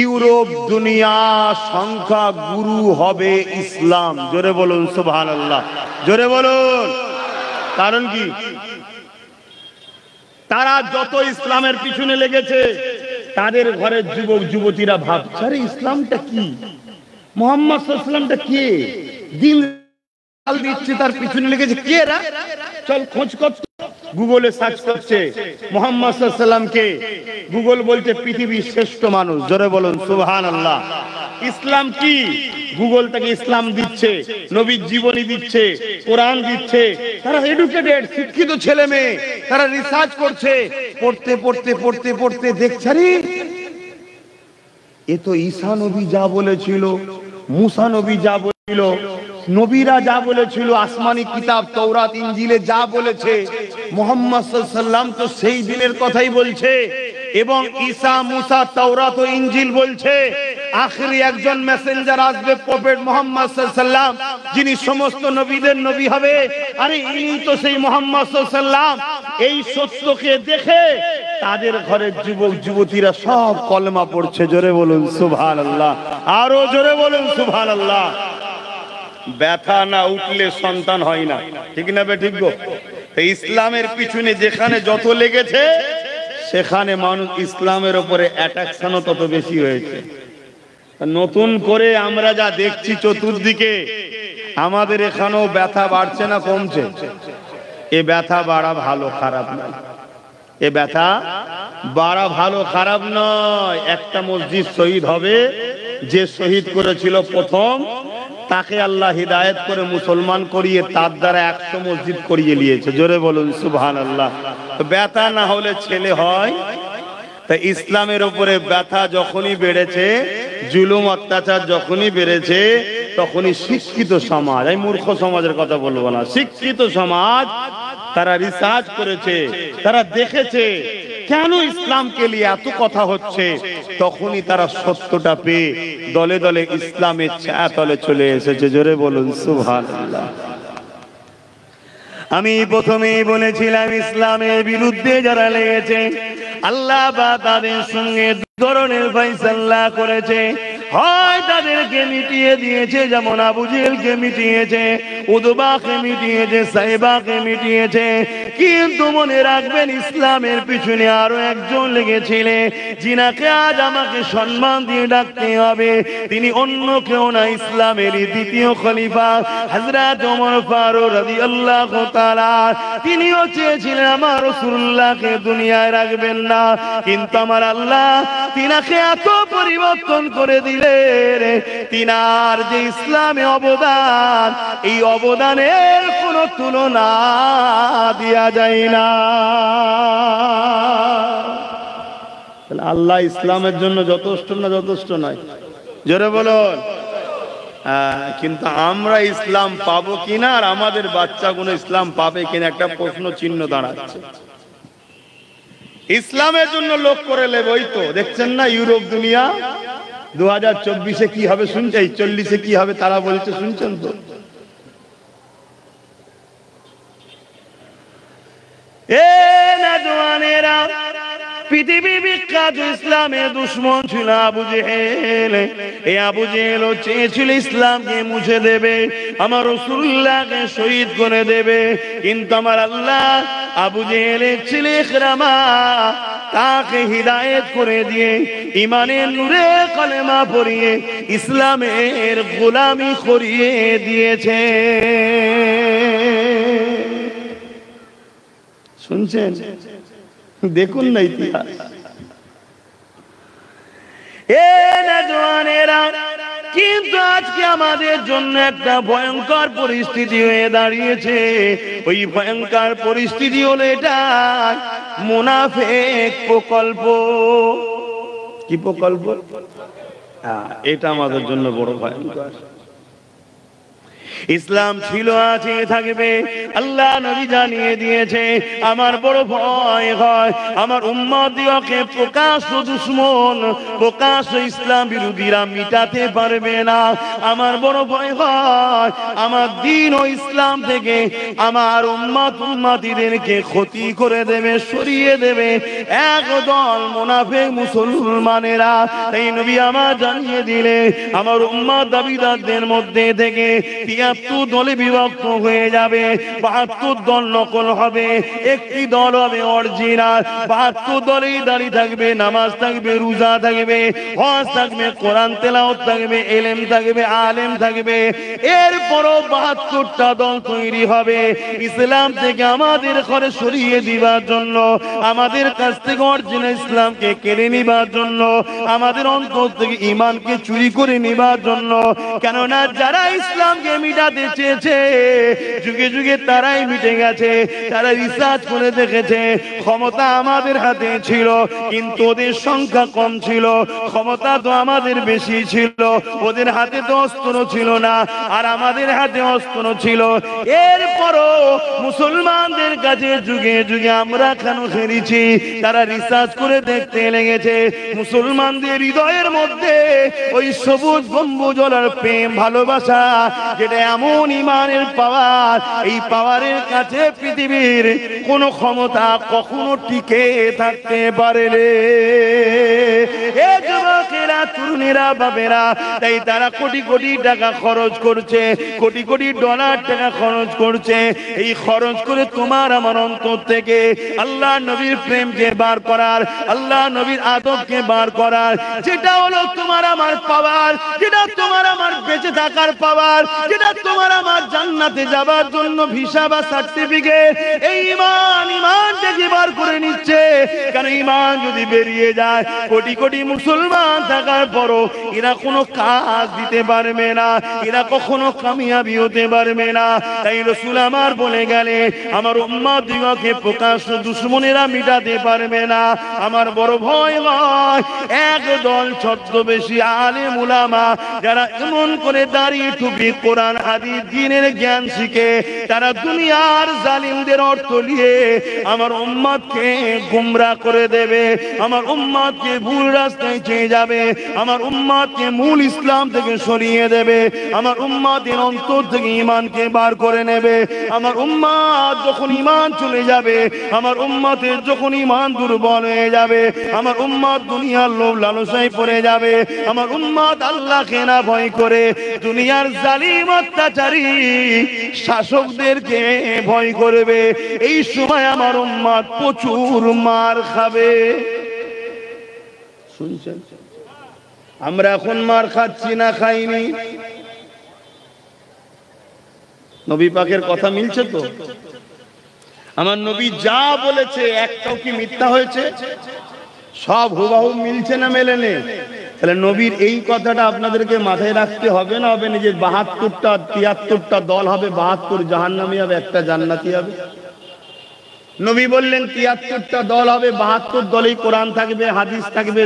ইউরোপ দুনিয়া সংখ্যা গুরু হবে ইসলাম। জোরে বলুন সুবহানাল্লাহ, জোরে বলুন। কারণ কি? তারা যত ইসলামের পিছনে লেগেছে তাদের ঘরের যুবক যুবতীরা ভাবছে আরে ইসলামটা কি, মুহাম্মদ সাল্লাল্লাহু আলাইহি ওয়াসাল্লামটা কে, দিন দিচ্ছে তার পিছনে লেগেছে কে রা, চল খোঁজ কর। গুগলে সার্চ করছে মুহাম্মদ সাল্লাল্লাহু আলাইহি ওয়াসাল্লামকে, গুগল বলছে পৃথিবীর শ্রেষ্ঠ মানুষ। জোরে বলুন সুবহানাল্লাহ। ইসলাম কি? গুগল থেকে ইসলাম দিচ্ছে, নবীর জীবনী দিচ্ছে, কোরআন দিচ্ছে। তারা এডুকেটেড, শিক্ষিত ছেলে মেয়ে, তারা রিসার্চ করছে, পড়তে পড়তে পড়তে পড়তে দেখছে আরে এ তো ঈসা নবী যা বলেছিল, মুসা নবী যা বলেছিল, নবীরা যা বলেছিল, আসমানি কিতাব তওরাত ইনজিলে যা বলেছে, মুহাম্মদ সাল্লাল্লাহু আলাইহি ওয়াসাল্লাম তো সেই দিনের কথাই বলছে। এবং ঈসা, মুসা, তাওরাত ও ইনজিল বলছে আখেরি একজন মেসেঞ্জার আসবে, প্রফেট মুহাম্মদ সাল্লাল্লাহু আলাইহি ওয়াসাল্লাম, যিনি সমস্ত নবীদের নবী হবে। আরে ইনি তো সেই মুহাম্মদ সাল্লাল্লাহু আলাইহি ওয়াসাল্লাম। এই সত্যকে দেখে তাদের ঘরের যুবক যুবতীরা সব কলেমা পড়ছে। জোরে বলুন সুবহানাল্লাহ, আরো জোরে বলুন সুবহানাল্লাহ। ব্যথা না উঠলে সন্তান হয় না, ঠিক না বে ঠিক গো? ইসলামের পিছনে যেখানে যত লেগেছে সেখানে মানুষ ইসলামের উপরে অ্যাট্রাকশনও তত বেশি হয়েছে। নতুন করে আমরা যা দেখছি চতুর্দিকে, আমাদের এখানেও ব্যথা বাড়ছে না কমছে? এ ব্যথা বাড়া ভালো খারাপ নয়, এ ব্যথা বাড়া ভালো খারাপ নয়। একটা মসজিদ শহীদ হবে, যে শহীদ করেছিল প্রথম তাকে আল্লাহ হিদায়াত করে মুসলমান করিয়ে তার দ্বারা 100 মসজিদ করিয়ে নিয়েছে। জোরে বলুন সুবহানাল্লাহ। তো ব্যথা না হলে ছেলে হয়? তা ইসলামের উপরে ব্যথা যখনই বেড়েছে, জুলুম অত্যাচার যখনই বেড়েছে, তখনই শিক্ষিত সমাজ, আমি মূর্খ সমাজের কথা বলবো না, শিক্ষিত সমাজ তারা রিসার্চ করেছে, তারা দেখেছে কেন ইসলামকে নিয়ে এত কথা হচ্ছে, তখনই তারা সত্যটা পেয়ে দলে দলে ইসলামের ছায়াতলে চলে এসেছে। জোরে বলুন সুবহানাল্লাহ। আমি প্রথমেই বলেছিলাম ইসলামের বিরুদ্ধে যারা লেগেছে আল্লাহ বা তাদের সঙ্গে দু ধরনের ফয়সালা করেছে। হয় তাদেরকে মিটিয়ে দিয়েছে, যেমন আবু জেহেলকে মিটিয়েছে, উতবাকে মিটিয়েছে, সাইবাকে মিটিয়েছে। কিন্তু মনে রাখবেন ইসলামের পিছনে আরো একজন লেগেছিলেন, যিনাকে আজ আমাকে সম্মান দিয়ে ডাকতে হবে। তিনি অন্য কেউ না, ইসলামেরই দ্বিতীয় খলিফা হযরত ওমর ফারুক রাদিয়াল্লাহু তাআলা। তিনিও চেয়েছিলেন আমার রাসূলুল্লাহকে দুনিয়ায় রাখবেন না, কিন্তু আমার আল্লাহ তিনাকে এত পরিবর্তন করে দিলেন, তিনার যে ইসলামে অবদান, এই অবদানের কোনো তুলনা দেয়া যায় না। আল্লাহ ইসলামের জন্য যথেষ্ট না যথেষ্ট নয়? জোরে বলুন। কিন্তু আমরা ইসলাম পাবো কিনা আর আমাদের বাচ্চাগুলো ইসলাম পাবে কিনা একটা প্রশ্ন চিহ্ন দাঁড়াচ্ছে। ইসলামের জন্য লোক করে নেবে। ওই তো দেখছেন না ইউরোপ দুনিয়া 2024-এ কি হবে শুনছে, 40-এ কি হবে তারা বলছে, শুনছেন তো। এ নওজওয়ানেরা, পৃথিবী বিখ্যাত ইসলামের দুশ্মন ছিল আবু জেহেল। এই আবু জেহেল চেয়েছিল ইসলামকে মুছে দেবে, আমার রাসূলুল্লাহকে শহীদ করে দেবে, কিন্তু আমার আল্লাহ আবু জেহেলের ছেলে ইকরামা তাকে হিদায়াত করে দিয়ে ইমানের নূরে কলেমা পড়িয়ে ইসলামের গোলামি করিয়ে দিয়েছে। শুনছেন, দেখুন না ইতিহাস। এ নওজওয়ানেরা, কিন্তু আজকে আমাদের জন্য একটা ভয়ঙ্কর পরিস্থিতি হয়ে দাঁড়িয়েছে। ওই ভয়ঙ্কর পরিস্থিতি হলো এটা মুনাফিক প্রকল্প। কি প্রকল্প? এটা আমাদের জন্য বড় ভয়ঙ্কর। ইসলাম ছিল, আছে, থাকবে। আল্লাহ নবী জানিয়ে দিয়েছে। আমার বড় ভয় হয় আমার উম্মতকে প্রকাশ্য দুশমন, প্রকাশ্য ইসলাম বিরোধীরা মিটাতে পারবে না। আমার বড় ভয় হয় আমার দ্বীন ও ইসলাম থেকে আমার উম্মতিদেরকে ক্ষতি করে দেবে, সরিয়ে দেবে একদল মুনাফিক মুসলমানেরা। তাই নবী আমার জানিয়ে দিলে আমার উম্মত দাবিদারদের মধ্যে থেকে ৭৩ দলে বিভক্ত হয়ে যাবে। ৭২ দল নকল হবে, একটি দল হবে অরিজিনাল। ৭২ দলেই দাঁড়িয়ে থাকবে, নামাজ থাকবে, রোজা থাকবে, হজ থাকবে, কোরআন তেলাওয়াত থাকবে, ইলম থাকবে, আলেম থাকবে। এরপরও ৭২টা দল তৈরি হবে ইসলাম থেকে আমাদের ঘরে সরিয়ে দিবার জন্য, আমাদের কাছ থেকে অরিজিনাল ইসলামকে কেড়ে নিবার জন্য, আমাদের অন্তর থেকে ঈমানকে চুরি করে নিবার জন্য। কেননা যারা ইসলামকে মিটাতে চেয়েছে যুগে যুগে তারাই মিটে গেছে। তারা রিসার্চ করে দেখেছে ক্ষমতা আমাদের হাতে ছিল, কিন্তু ওদের সংখ্যা কম ছিল। ক্ষমতা তো আমাদের বেশি ছিল, ওদের হাতে তো অস্ত্র ছিল না, আর আমাদের হাতে অস্ত্র ছিল। এরপরও মুসলমানদের কাছে যুগে যুগে আমরা কেন হেরেছি, তারা রিসার্চ করে দেখতে লেগেছে মুসলমানদের হৃদয়ের মধ্যে ওই সবুজ গম্বুজলার প্রেম ভালোবাসা, যেটা এমন ইমানের পাওয়ার, এই পাওয়ারের কাছে পৃথিবীর কোন ক্ষমতা কখনো টিকে থাকতে পারে রে। এ যুবকেরা, তরুণীরা, বাবেরা, তাই তারা কোটি কোটি টাকা খরচ করছে, কোটি কোটি ডলার টাকা খরচ করছে। এই খরচ করে তোমার আমার অন্তর থেকে আল্লাহ নবীর প্রেমকে বার করার, আল্লাহ নবীর আদবকে বার করার, যেটা হলো তোমার আমার পাওয়ার, যেটা তোমার আমার বেঁচে থাকার পাওয়ার, যেটা তোমার আমার জান্নাতে যাবার জন্য ভিসা বা সার্টিফিকেট। এই ইমানটাকে বার করে নিচ্ছে। কারণ ইমান যদি বেরিয়ে যায়, কোটি কোটি মুসলমান থাকার পরও এরা কোনো কাজ দিতে পারবে না, এরা কখনো কামিয়াবি হতে পারবে না। তাই রাসূল আমার বলে গেলে আমার উম্মতদিগকে প্রকাশ্য দুশমনেরা মিটাতে পারবে না। আমার বড় ভয় হয় একদল ছদ্মবেশী আলেম উলামা, যারা এমন করে দাঁড়িয়ে টুপি, কোরআন, হাদিস, দ্বীনের জ্ঞান শিখে তারা দুনিয়ার জালিমদের অর্থ নিয়ে আমার উম্মতকে গুমরাহ করে দেবে, আমার উম্মতকে ভুল রাস্তায় চেয়ে যাবে, আমার উম্মতকে মূল ইসলাম থেকে সরিয়ে দেবে, আমার উম্মতের অন্তর থেকে ঈমানকে বার করে নেবে। আমার উম্মত যখন ঈমান চলে যাবে, আমার উম্মতের যখন ঈমান দুর্বল হয়ে যাবে, আমার উম্মত দুনিয়ার লোভ লালসায় পড়ে যাবে, আমার উম্মত আল্লাহকে না ভয় করে দুনিয়ার জালিম অত্যাচারী শাসকদেরকে ভয় করবে। এই সময় আমার উম্মত প্রচুর মার খাবে। শুনছেন, আমরা এখন মার খাচ্ছি না খাইনি? নবী পাকের কথা মিলছে তো? আমার নবী যা বলেছে একটাও কি মিথ্যা হয়েছে? সব হুবহু মিলছে না মেলেনে? তাহলে নবীর এই কথাটা আপনাদেরকে মাথায় রাখতে হবে না হবে না, যে ৭২টা ৭৩টা দল হবে, ৭২ জাহান্নামী হবে, একটা জান্নাতি হবে। নবী বললেন ৭৩টা দল হবে, ৭২ দলেই কোরআন থাকবে, হাদিস থাকবে,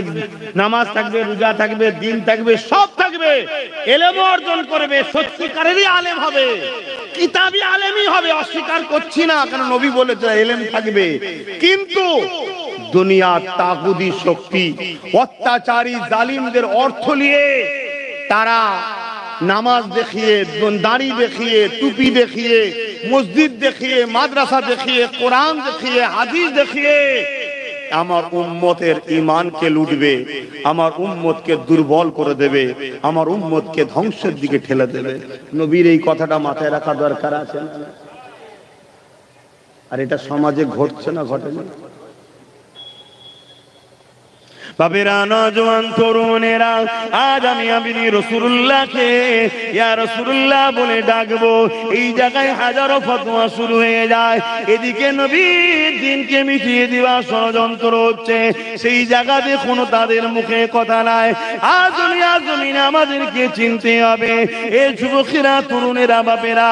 নামাজ থাকবে, রোজা থাকবে, দিন থাকবে, সব থাকবে, ইলম অর্জন করবে, সত্যিকারেরই আলেম হবে, কিতাবী আলেমই হবে। অস্বীকার করছি না, কারণ নবী বলেছে ইলম থাকবে, কিন্তু দুনিয়ার তাগুদি শক্তি, অত্যাচারী জালিমদের অর্থ নিয়ে তারা নামাজ দেখিয়ে, দাড়ি দেখিয়ে, টুপি দেখিয়ে, মসজিদ দেখিয়ে, মাদ্রাসা দেখিয়ে, কোরআন দেখিয়ে, হাদিস দেখিয়ে আমার উম্মতের ঈমানকে লুটবে, আমার উম্মতকে দুর্বল করে দেবে, আমার উম্মতকে ধ্বংসের দিকে ঠেলে দেবে। নবীর এই কথাটা মাথায় রাখা দরকার আছে না? আর এটা সমাজে ঘটছে না, ঘটে না? বাবেরা, নওজোয়ান তরুণেরা, আজ আমি রাসূলুল্লাহকে ইয়া রাসূলুল্লাহ বলে ডাকবো। এই জায়গায় হাজারো ফতোয়া শুরু হয়ে যায়, এদিকে নবীর দ্বীনকে মিটিয়ে দেওয়ার ষড়যন্ত্র হচ্ছে, সেই জায়গাতে কোনো তাদের মুখে কথা নাই। আজ দুনিয়ার জমিনে আমাদেরকে চিনতে হবে, এই যুবকেরা, তরুণেরা, বাপেরা,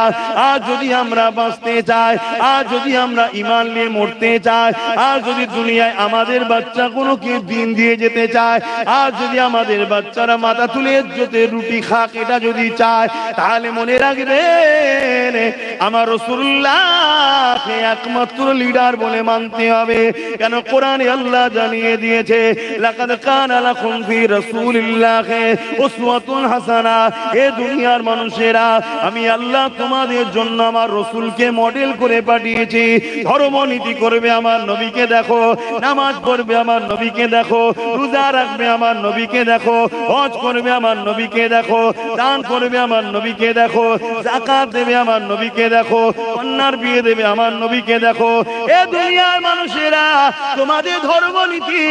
আজ যদি আমরা বাঁচতে চাই, আজ যদি আমরা ঈমান নিয়ে মরতে চাই, আজ যদি দুনিয়ায় আমাদের বাচ্চা কোনোকে দিন দিয়ে যেতে চায়, আর যদি আমাদের বাচ্চারা মাথা তুলে ইজ্জতে রুটি খাক এটা যদি চায়, তাহলে মনে রাখবেন আমার রাসূলুল্লাহকে একমাত্র লিডার বলে মানতে হবে। কেন কোরআনে আল্লাহ জানিয়ে দিয়েছে, লাকাদ কানা লাকুম ফি রাসূলিল্লাহি উসওয়াতুন হাসানা। এ দুনিয়ার মানুষেরা, আমি আল্লাহ তোমাদের জন্য আমার রাসূলকে মডেল করে পাঠিয়েছি। ধর্ম নীতি করবে আমার নবীকে দেখো, নামাজ পড়বে আমার নবীকে দেখো, রোজা রাখবে আমার নবীকে দেখো, হজ করবে আমার নবীকে দেখো, দান করবে আমার নবীকে দেখো, যাকাত দেবে আমার নবীকে দেখো, কন্যার বিয়ে দেবে আমার নবীকে দেখো। এ দুনিয়ার মানুষেরা, তোমাদের ধর্মনীতি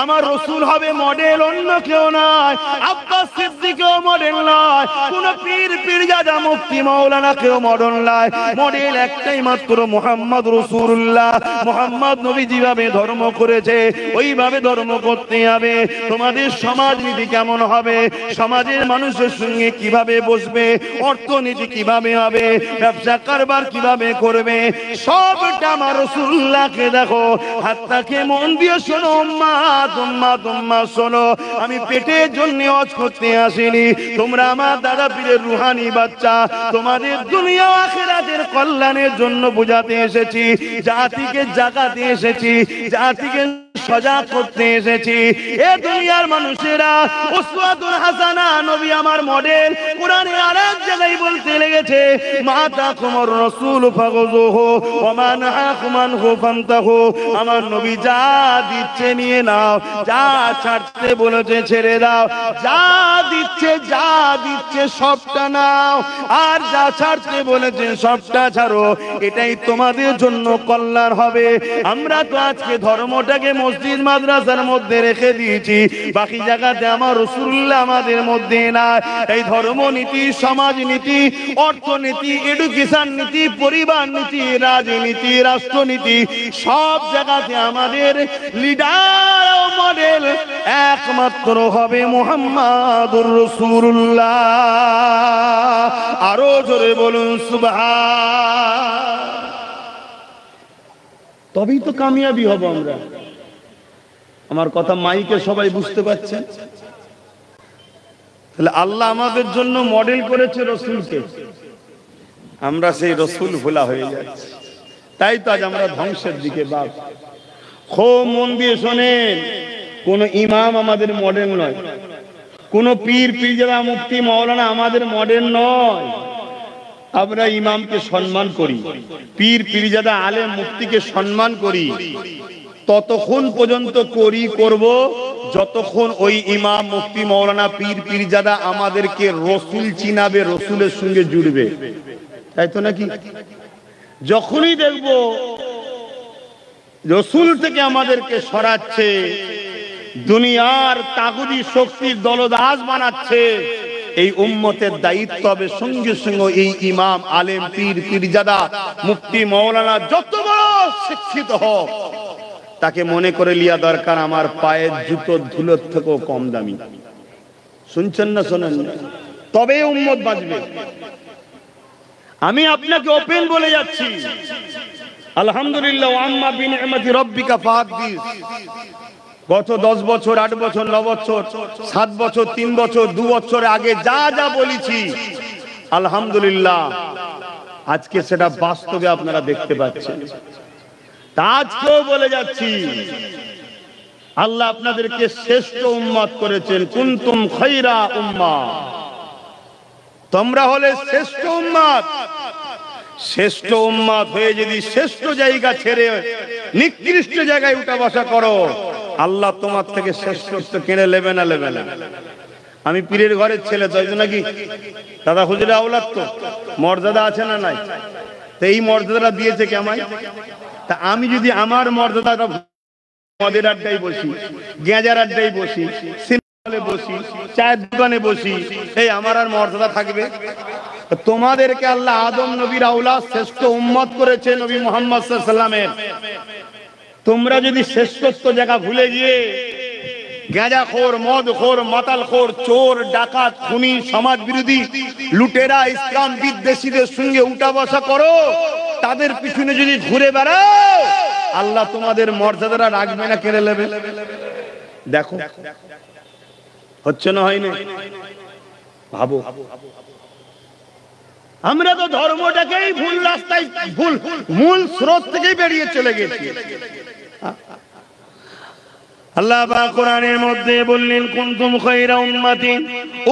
আমার রাসূল হবে মডেল, অন্য কেউ নয়। আব্বাস সিদ্দিকও মডেল নয়, কোন পীর পীরজাদা মুফতি মাওলানা কেউ মডেল নয়। মডেল একটাই মাত্র, মুহাম্মদ রাসূলুল্লাহ। মুহাম্মদ নবী যেভাবে ধর্ম করেছে ওইভাবে ধর্ম করতে হবে। তোমাদের সমাজনীতি কেমন হবে, সমাজের মানুষের সঙ্গে কিভাবে বসবে, অর্থনীতি কিভাবে হবে, ব্যবসা কারবার কিভাবে করবে, সবটা আমার রাসূলুল্লাহকে দেখো। হাতটাকে মন দিয়ে শোনো, উম্মাত উম্মাত উম্মাত শোনো। আমি পেটের জন্য হজ করতে আসিনি, তোমরা আমার দাদা পীরের রুহানি বাচ্চা, তোমাদের দুনিয়া আখিরাতের কল্যাণের জন্য বোঝাতে এসেছি, জাতিকে জাগাতে এসেছি, জাতিকে সজাগ করতে এসেছি। এ দুনিয়ার মানুষেরা, উসওয়াতুন হাসানা, নবী আমার মডেল। কোরআনে আরেক জায়গায় বলতে লেগেছে, মাতাকুমুর রাসূল ফাগুযুহু ওয়া মা নাহাকুম আনহু ফান্তাহু। আমার নবী যা দিচ্ছে নিয়ে নাও, যা ছাড়তে বলেছে ছেড়ে দাও, যা দিচ্ছে সবটা নাও, আর যা ছাড়তে বলেছে সবটা ছাড়ো। এটাই তোমাদের জন্য কল্যাণ হবে। আমরা তো আজকে ধর্মটাকে মসজিদ মাদ্রাসার মধ্যে রেখে দিয়েছি, বাকি জায়গাতে আমার রাসূলুল্লাহ আমাদের মধ্যে না। এই ধর্মনীতি, সমাজনীতি, অর্থনীতি, এডুকেশন নীতি, পরিবার নীতি, রাজনীতি, রাষ্ট্রনীতি, সব জায়গাতে আমাদের লিডার ও মডেল একমাত্র হবে মুহাম্মাদুর রাসূলুল্লাহ। আরো জোরে বলুন সুবহান। তবেই তো কামিয়াবি হব আমরা। আমার কথা মাইকে সবাই বুঝতে পারছেন? তাহলে আল্লাহ আমাদের জন্য মডেল করেছে রাসূলকে, আমরা সেই রাসূল ভোলা হয়ে যাচ্ছি। তাই তো আজ আমরা ধ্বংসের দিকে বাপ। খুব মন দিয়ে শোনেন, কোন ইমাম আমাদের মডেল নয়, কোন পীর পীরজাদা মুফতি মাওলানা আমাদের মডেল নয়। আমরা ইমামকে সম্মান করি, পীর পীরজাদা আলেম মুফতিকে সম্মান করি, ততক্ষণ পর্যন্ত করব যতক্ষণ ওই ইমাম মুফতি মাওলানা পীর পীরজাদা আমাদেরকে রাসূল চিনাবে, রাসূলের সঙ্গে জুড়বে। তাই তো নাকি? যখনই দেখব রাসূল থেকে আমাদেরকে সরাচ্ছে, দুনিয়ার তাগুদি শক্তির দলদাস বানাচ্ছে, এই উম্মতের দায়িত্ব হবে সঙ্গে সঙ্গে এই ইমাম, আলেম, পীর পীরজাদা, মুফতি মাওলানা যত বড় শিক্ষিত হোক, তাকে মনে করে লিয়া দরকার আমার পায়ের জুতোর ধুলোর থেকেও কম দামি। শুনছেন না শোনেন? তবে উম্মত বাঁচবে। আমি আপনাকে ওপেন বলে যাচ্ছি, আলহামদুলিল্লাহ, আম্মা বিনিআমাতি রাব্বিকা ফাহাদ্দিস। গত 10 বছর, 8 বছর, 9 বছর, 7 বছর, 3 বছর, 2 বছর আগে যা যা বলেছি, আলহামদুলিল্লাহ আজকে সেটা বাস্তবে আপনারা দেখতে পাচ্ছেন। আজকেও বলে যাচ্ছি, আল্লাহ আপনাদেরকে শ্রেষ্ঠ উম্মত করেছেন। কুনতুম খায়রা উম্মাহ, তোমরা হলে শ্রেষ্ঠ উম্মত। শ্রেষ্ঠ উম্মত হয়ে যদি শ্রেষ্ঠ জায়গা ছেড়ে নিকৃষ্ট জায়গায় উঠা বসা করো, আল্লাহ তোমার থেকে শ্রেষ্ঠত্ব কিনে নেবে না, নেবে না। আমি পীরের ঘরের ছেলে, তাই তো নাকি দাদা হুজুরের আওলাদ, তো মর্যাদা আছে না নাই? তো এই মর্যাদাটা দিয়েছে কে আমায়? তা আমি যদি আমার মর্যাদাটা মদের আড্ডায় বসি, গেঁজার আড্ডায় বসি, সিনেমা বসি, চায়ের দোকানে বসি, এই আমার আর মর্যাদা থাকবে? তোমাদেরকে আল্লাহ আদম নবীর আওলাদ শ্রেষ্ঠ উম্মত করেছে নবী মুহাম্মদ সাল্লাল্লাহু আলাইহি ওয়াসাল্লামের। তোমরা যদি শ্রেষ্ঠত্ব জায়গা ভুলে গিয়ে গাঁজাখোর, মদখোর, মাতালখোর, চোর, ডাকাত, খুনি, সমাজ বিরোধী, লুটেরা, ইসলাম বিদ্বেষীদের সঙ্গে উঠা বসা করো, তাদের পিছনে যদি ঘুরে বেড়াও, আল্লাহ তোমাদের মর্যাদাটা রাখবে না, কেড়ে নেবে। দেখো হচ্ছে না, হয়নি? ভাবো, আমরা তো ধর্মটাকেই ভুল রাস্তায়, ভুল মূল স্রোত থেকেই বেরিয়ে চলে গেছি। আল্লাহ পাক কোরআনের মধ্যে বললেন, কুনতুম খায়রা উম্মাতিন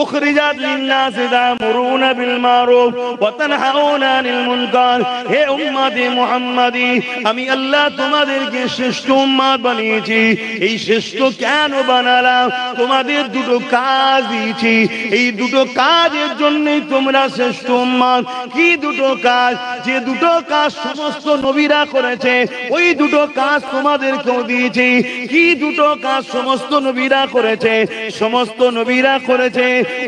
উখরিজাত লিন-নাসি তা'মুরুনা বিল মারুফ ওয়া তানহাউনা আনিল মুনকার। হে উম্মতে মুহাম্মাদি, আমি আল্লাহ তোমাদেরকে শ্রেষ্ঠ উম্মত বানিয়েছি। এই শ্রেষ্ঠ কেন বানালাম? তোমাদের দুটো কাজ দিয়েছি, এই দুটো কাজের জন্যই তোমরা শ্রেষ্ঠ উম্মত। কি দুটো কাজ? যে দুটো কাজ সমস্ত নবীরা করেছে, ওই দুটো কাজ তোমাদেরকেও দিয়েছি। কি দুটো কাজ সমস্ত নবীরা করেছে? সমস্ত নবীরা করেছে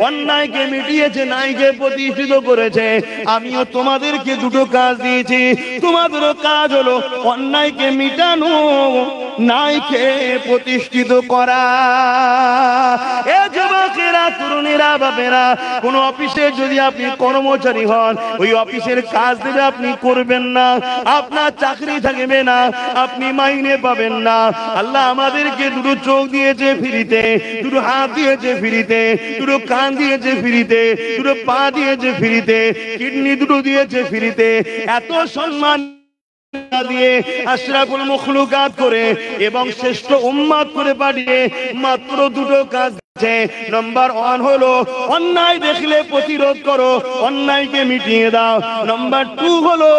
অন্যায়কে মিটিয়েছে, ন্যায়কে প্রতিষ্ঠিত করেছে। আমিও তোমাদেরকে দুটো কাজ দিয়েছি। তোমাদেরও কাজ হলো অন্যায়কে মিটানো, ন্যায়কে প্রতিষ্ঠিত করা। এ যুবকেরা, তরুণেরা, বাপেরা, কোন অফিসে যদি আপনি কর্মচারী হন, ওই অফিসের কাজ দেবে, আপনি করবেন না, আপনার চাকরি থাকবে না, আপনি মাইনে পাবেন না। আল্লাহ আমাদেরকে দুটো চোখ দিয়েছে ফ্রিতে, দুটো হাত দিয়েছে ফ্রিতে, দুটো কান দিয়েছে ফ্রিতে, দুটো পা দিয়েছে ফ্রিতে, কিডনি দুটো দিয়েছে ফ্রিতে। এত সম্মান দিয়ে আশরাফুল মখলুকাত করে এবং শ্রেষ্ঠ উম্মত করে পাঠিয়ে মাত্র দুটো কাজ। নাম্বার 1 হলো অন্যায় দেখলে প্রতিরোধ করো, অন্যায়কে মিটিয়ে দাও। নাম্বার 2 হলো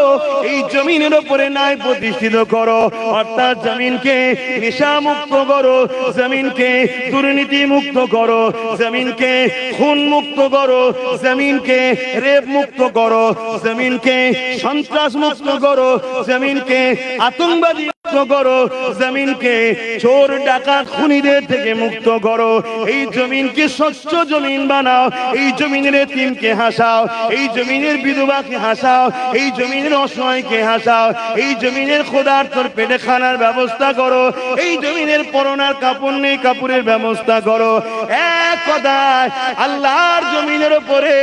এই জমিনের উপরে ন্যায় প্রতিষ্ঠিত করো, অর্থাৎ জমিনকে নেশা মুক্ত করো, জমিনকে দুর্নীতি মুক্ত করো, জমিনকে খুন মুক্ত করো, জমিনকে রেপ মুক্ত করো, জমিনকে সন্ত্রাস মুক্ত করো, জমিনকে আতঙ্কবাদী মুক্ত করো, জমিনকে চোর ডাকাত খুনিদের থেকে মুক্ত করো। এই জমিনকে স্বচ্ছ জমিন বানাও, এই জমিনের এতিমকে হাসাও, এই জমিনের বিধবাকে হাসাও, এই জমিনের অসহায়কে হাসাও, এই জমিনের ক্ষুধার্তর পেটে খানার ব্যবস্থা করো, এই জমিনের পরনার কাপড় নেই, কাপড়ের ব্যবস্থা করো। এক কথায় আল্লাহর জমিনের উপরে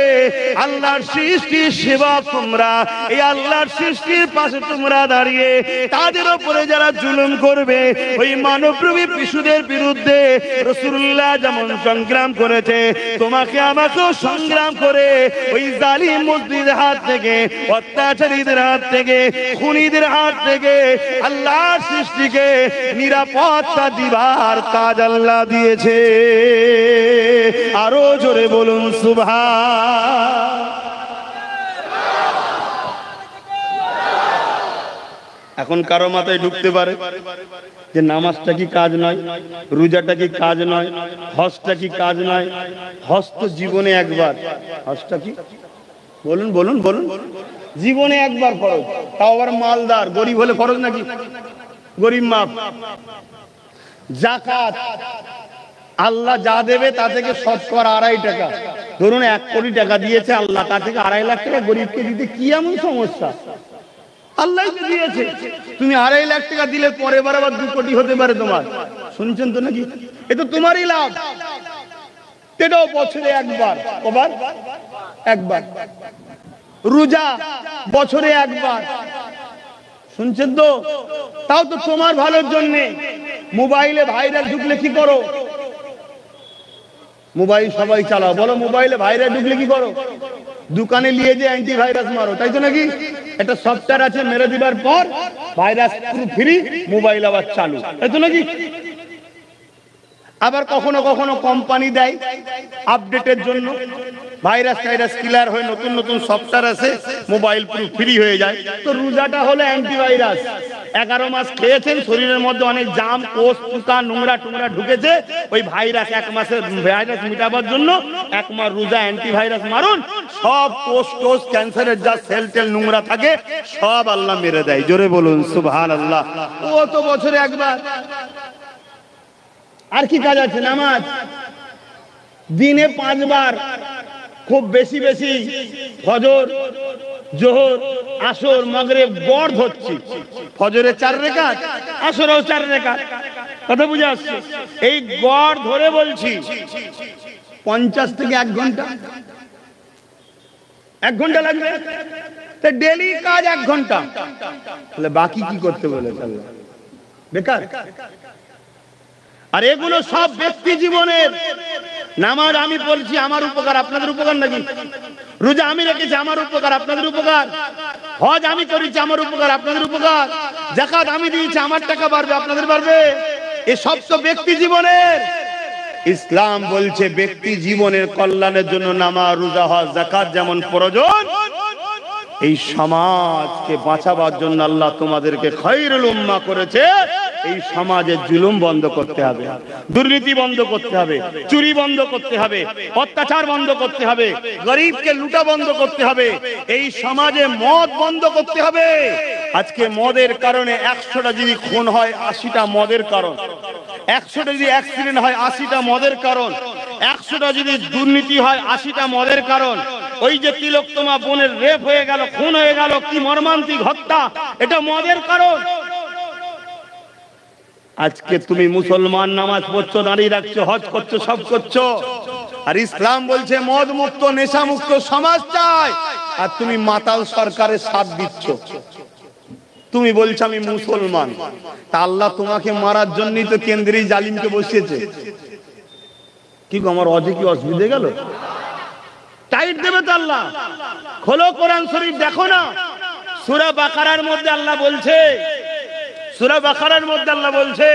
আল্লাহর সৃষ্টির সেবা তোমরা, এই আল্লাহর সৃষ্টির পাশে তোমরা দাঁড়িয়ে তাদের উপরে যারা জুলুম করবে, ওই মানবরূপী শিশুদের বিরুদ্ধে রাসূলুল্লাহ যেমন সংগ্রাম করেছে, তোমাকে আমাকেও সংগ্রাম করে ওই জালিম মুসলিমদের হাত থেকে, অত্যাচারীদের হাত থেকে, খুনিদের হাত থেকে আল্লাহর সৃষ্টিকে নিরাপত্তা দিবার কাজ আল্লাহ দিয়েছে। আরো জোরে বলুন সুবহান। এখন কারো মাথায় ঢুকতে পারে যে নামাজটা কি কাজ নয়, রোজাটা কি কাজ নয়, হজটা কি কাজ নয়? হজ তো জীবনে একবার। হজটা কি? বলুন বলুন বলুন। জীবনে একবার ফরজ, তাও আবার মালদার, গরিব হলে ফরজ নাকি? গরিব মাফ। যাকাত আল্লাহ যা দেবে তা থেকে শতকরা 2.5 টাকা, ধরুন 1 কোটি টাকা দিয়েছে আল্লাহ, তা থেকে 2.5 লাখ টাকা গরিবকে দিতে কি এমন সমস্যা? আল্লাহ দিয়েছে, তুমি 2.5 লাখ টাকা দিলে পরে বার আবার 2 কোটি হতে পারে তোমার। শুনছেন তো নাকি? এ তো তোমারই লাভ। এটাও বছরে একবার, কবার? একবার। রোজা বছরে একবার, শুনছেন তো? তাও তো তোমার ভালোর জন্য। মোবাইলে ভাইরাস ঢুকলে কি করো? মোবাইল সবাই চালাও, বলো মোবাইলে ভাইরাস ঢুকলে কি করো? দোকানে নিয়ে যে অ্যান্টিভাইরাস মারো, তাই তো নাকি? একটা সফটওয়্যার আছে, মেরে দিবার পর ভাইরাস পুরো ফ্রি, মোবাইল আবার চালু, তাই তো নাকি? আবার কখনো কখনো কোম্পানি দেয় আপডেটের জন্য, ভাইরাস টাইরাস ক্লিয়ার হয়ে নতুন নতুন সফটওয়্যার আছে, মোবাইল পুরো ফ্রি হয়ে যায়। তো রোজাটা হলো অ্যান্টিভাইরাস। 11 মাস খেয়েছেন, শরীরের মধ্যে অনেক জাম, কোষ, পোকা, নোংরা টুংরা ঢুকেছে, ওই ভাইরাস 1 মাসের ভাইরাস মিটাবার জন্য 1 মাস রোজা অ্যান্টিভাইরাস মারুন, সব কোষ টোষ ক্যান্সারের যা সেল টেল নোংরা থাকে সব আল্লাহ মেরে দেয়। জোরে বলুন সুবহানাল্লাহ। ও তো বছরে একবার। আর কি কাজ আছে? নামাজ দিনে 5 বার, খুব বেশি বেশি ফজর, জোহর, আসর, মাগরিব গড় ধরছি। ফজরে 4 রাকাত, আসরেও 4 রাকাত। কথা বুঝে আসছে? এই গড় ধরে বলছি 50 থেকে 1 ঘন্টা, 1 ঘন্টা লাগবে। তো ডেলি কাজ 1 ঘন্টা, তাহলে বাকি কি করতে বলেছে আল্লাহ? বেকার। আর এগুলো সব ব্যক্তি জীবনের। নামাজ আমি বলছি আমার উপকার, আপনাদের উপকার নাকি? রোজা আমি রেখেছি আমার উপকার, আপনাদের উপকার। হজ আমি করেছি আমার উপকার, আপনাদের উপকার। যাকাত আমি দিয়েছি আমার টাকা বাড়বে, আপনাদের বাড়বে। এ সব তো ব্যক্তি জীবনের। ইসলাম বলছে ব্যক্তি জীবনের কল্যাণের জন্য নামাজ, রোজা, হজ, যাকাত যেমন প্রয়োজন, এই সমাজকে বাঁচাবার জন্য আল্লাহ তোমাদেরকে খায়রুল উম্মাহ করেছে। এই সমাজের জুলুম বন্ধ করতে হবে, দুর্নীতি বন্ধ করতে হবে, চুরি বন্ধ করতে হবে, অত্যাচার বন্ধ করতে হবে, গরিবকে লুটা বন্ধ করতে হবে, এই সমাজে মদ বন্ধ করতে হবে। আজকে মদের কারণে 100টা যদি খুন হয় 80টা মদের কারণ, 100টা যদি অ্যাক্সিডেন্ট হয় 80টা মদের কারণ, 100টা যদি দুর্নীতি হয় 80টা মদের কারণ। ওই যে তিলোত্তমা বোনের রেপ হয়ে গেল, খুন হয়ে গেল, কি মর্মান্তিক হত্যা, এটা মদের কারণ। আজকে তুমি মুসলমান, নামাজ পড়ছো, দাঁড়িয়ে রাখছো, হজ করছো, সব করছো, আর ইসলাম বলছে মদ মুক্ত, নেশা মুক্ত সমাজ চাই, আর তুমি মাতাল সরকারের সাথ দিচ্ছ। তুমি বলছো আমি মুসলমান, তা আল্লাহ তোমাকে মারার জন্যই তো কেন্দ্রেই জালিমকে বসিয়েছে। কি গো, আমার অজে কি অসুবিধে গেল? টাইট দেবে তো আল্লাহ। খোলো কোরআন শরীফ, দেখো না সূরা বাকারার মধ্যে আল্লাহ বলছে, সূরা বাকারার মধ্যে আল্লাহ বলছে,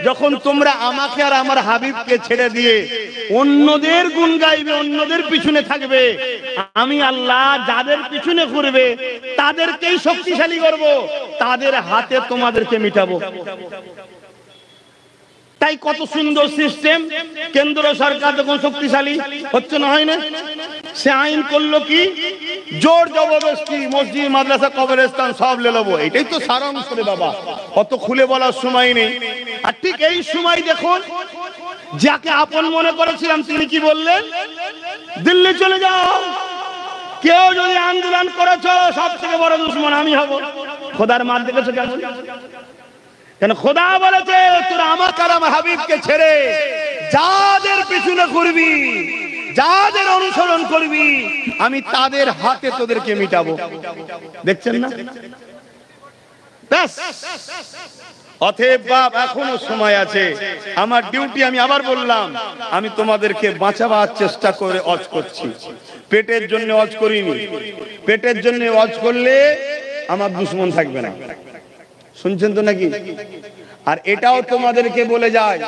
যখন তোমরা আমাকে আর আমার হাবিবকে ছেড়ে দিয়ে অন্যদের গুণ গাইবে, অন্যদের পিছনে থাকবে, আমি আল্লাহ যাদের পিছনে ঘুরবে তাদেরকেই শক্তিশালী করব, তাদের হাতে তোমাদেরকে মিটাবো। তাই কত সুন্দর সিস্টেম। কেন্দ্র সরকার যখন শক্তিশালী হচ্ছে না, হয় না, সে আইন করলো কি, জোর জবরদস্তি মসজিদ, মাদ্রাসা, কবরস্থান সব লে নেবো। এটাই তো সারাংশ রে বাবা, অত খুলে বলার সময় নেই। আর ঠিক এই সময় দেখুন, যাকে আপন মনে করেছিলাম তিনি কি বললেন, দিল্লি চলে যাও, কেউ যদি আন্দোলন করেছ সব থেকে বড় দুশমন আমি হব। খোদার মার দেখেছো কেমন? কেন খোদা বলেছে তোরা আমার কালাম হাবিবকে ছেড়ে যাদের পিছনে ঘুরবি, যাদের অনুসরণ করবি, আমি তাদের হাতে তোদেরকে মিটাবো। দেখছেন না? ব্যাস। অতএব বাপ, এখনো সময় আছে। আমার ডিউটি, আমি আবার বললাম, আমি তোমাদেরকে বাঁচাবার চেষ্টা করে ওয়াজ করছি। পেটের জন্য ওয়াজ করিনি। পেটের জন্য ওয়াজ করলে আমার দুশমন থাকবে না। শুনছেন তো নাকি? আর এটাও তোমাদেরকে বলে যায়,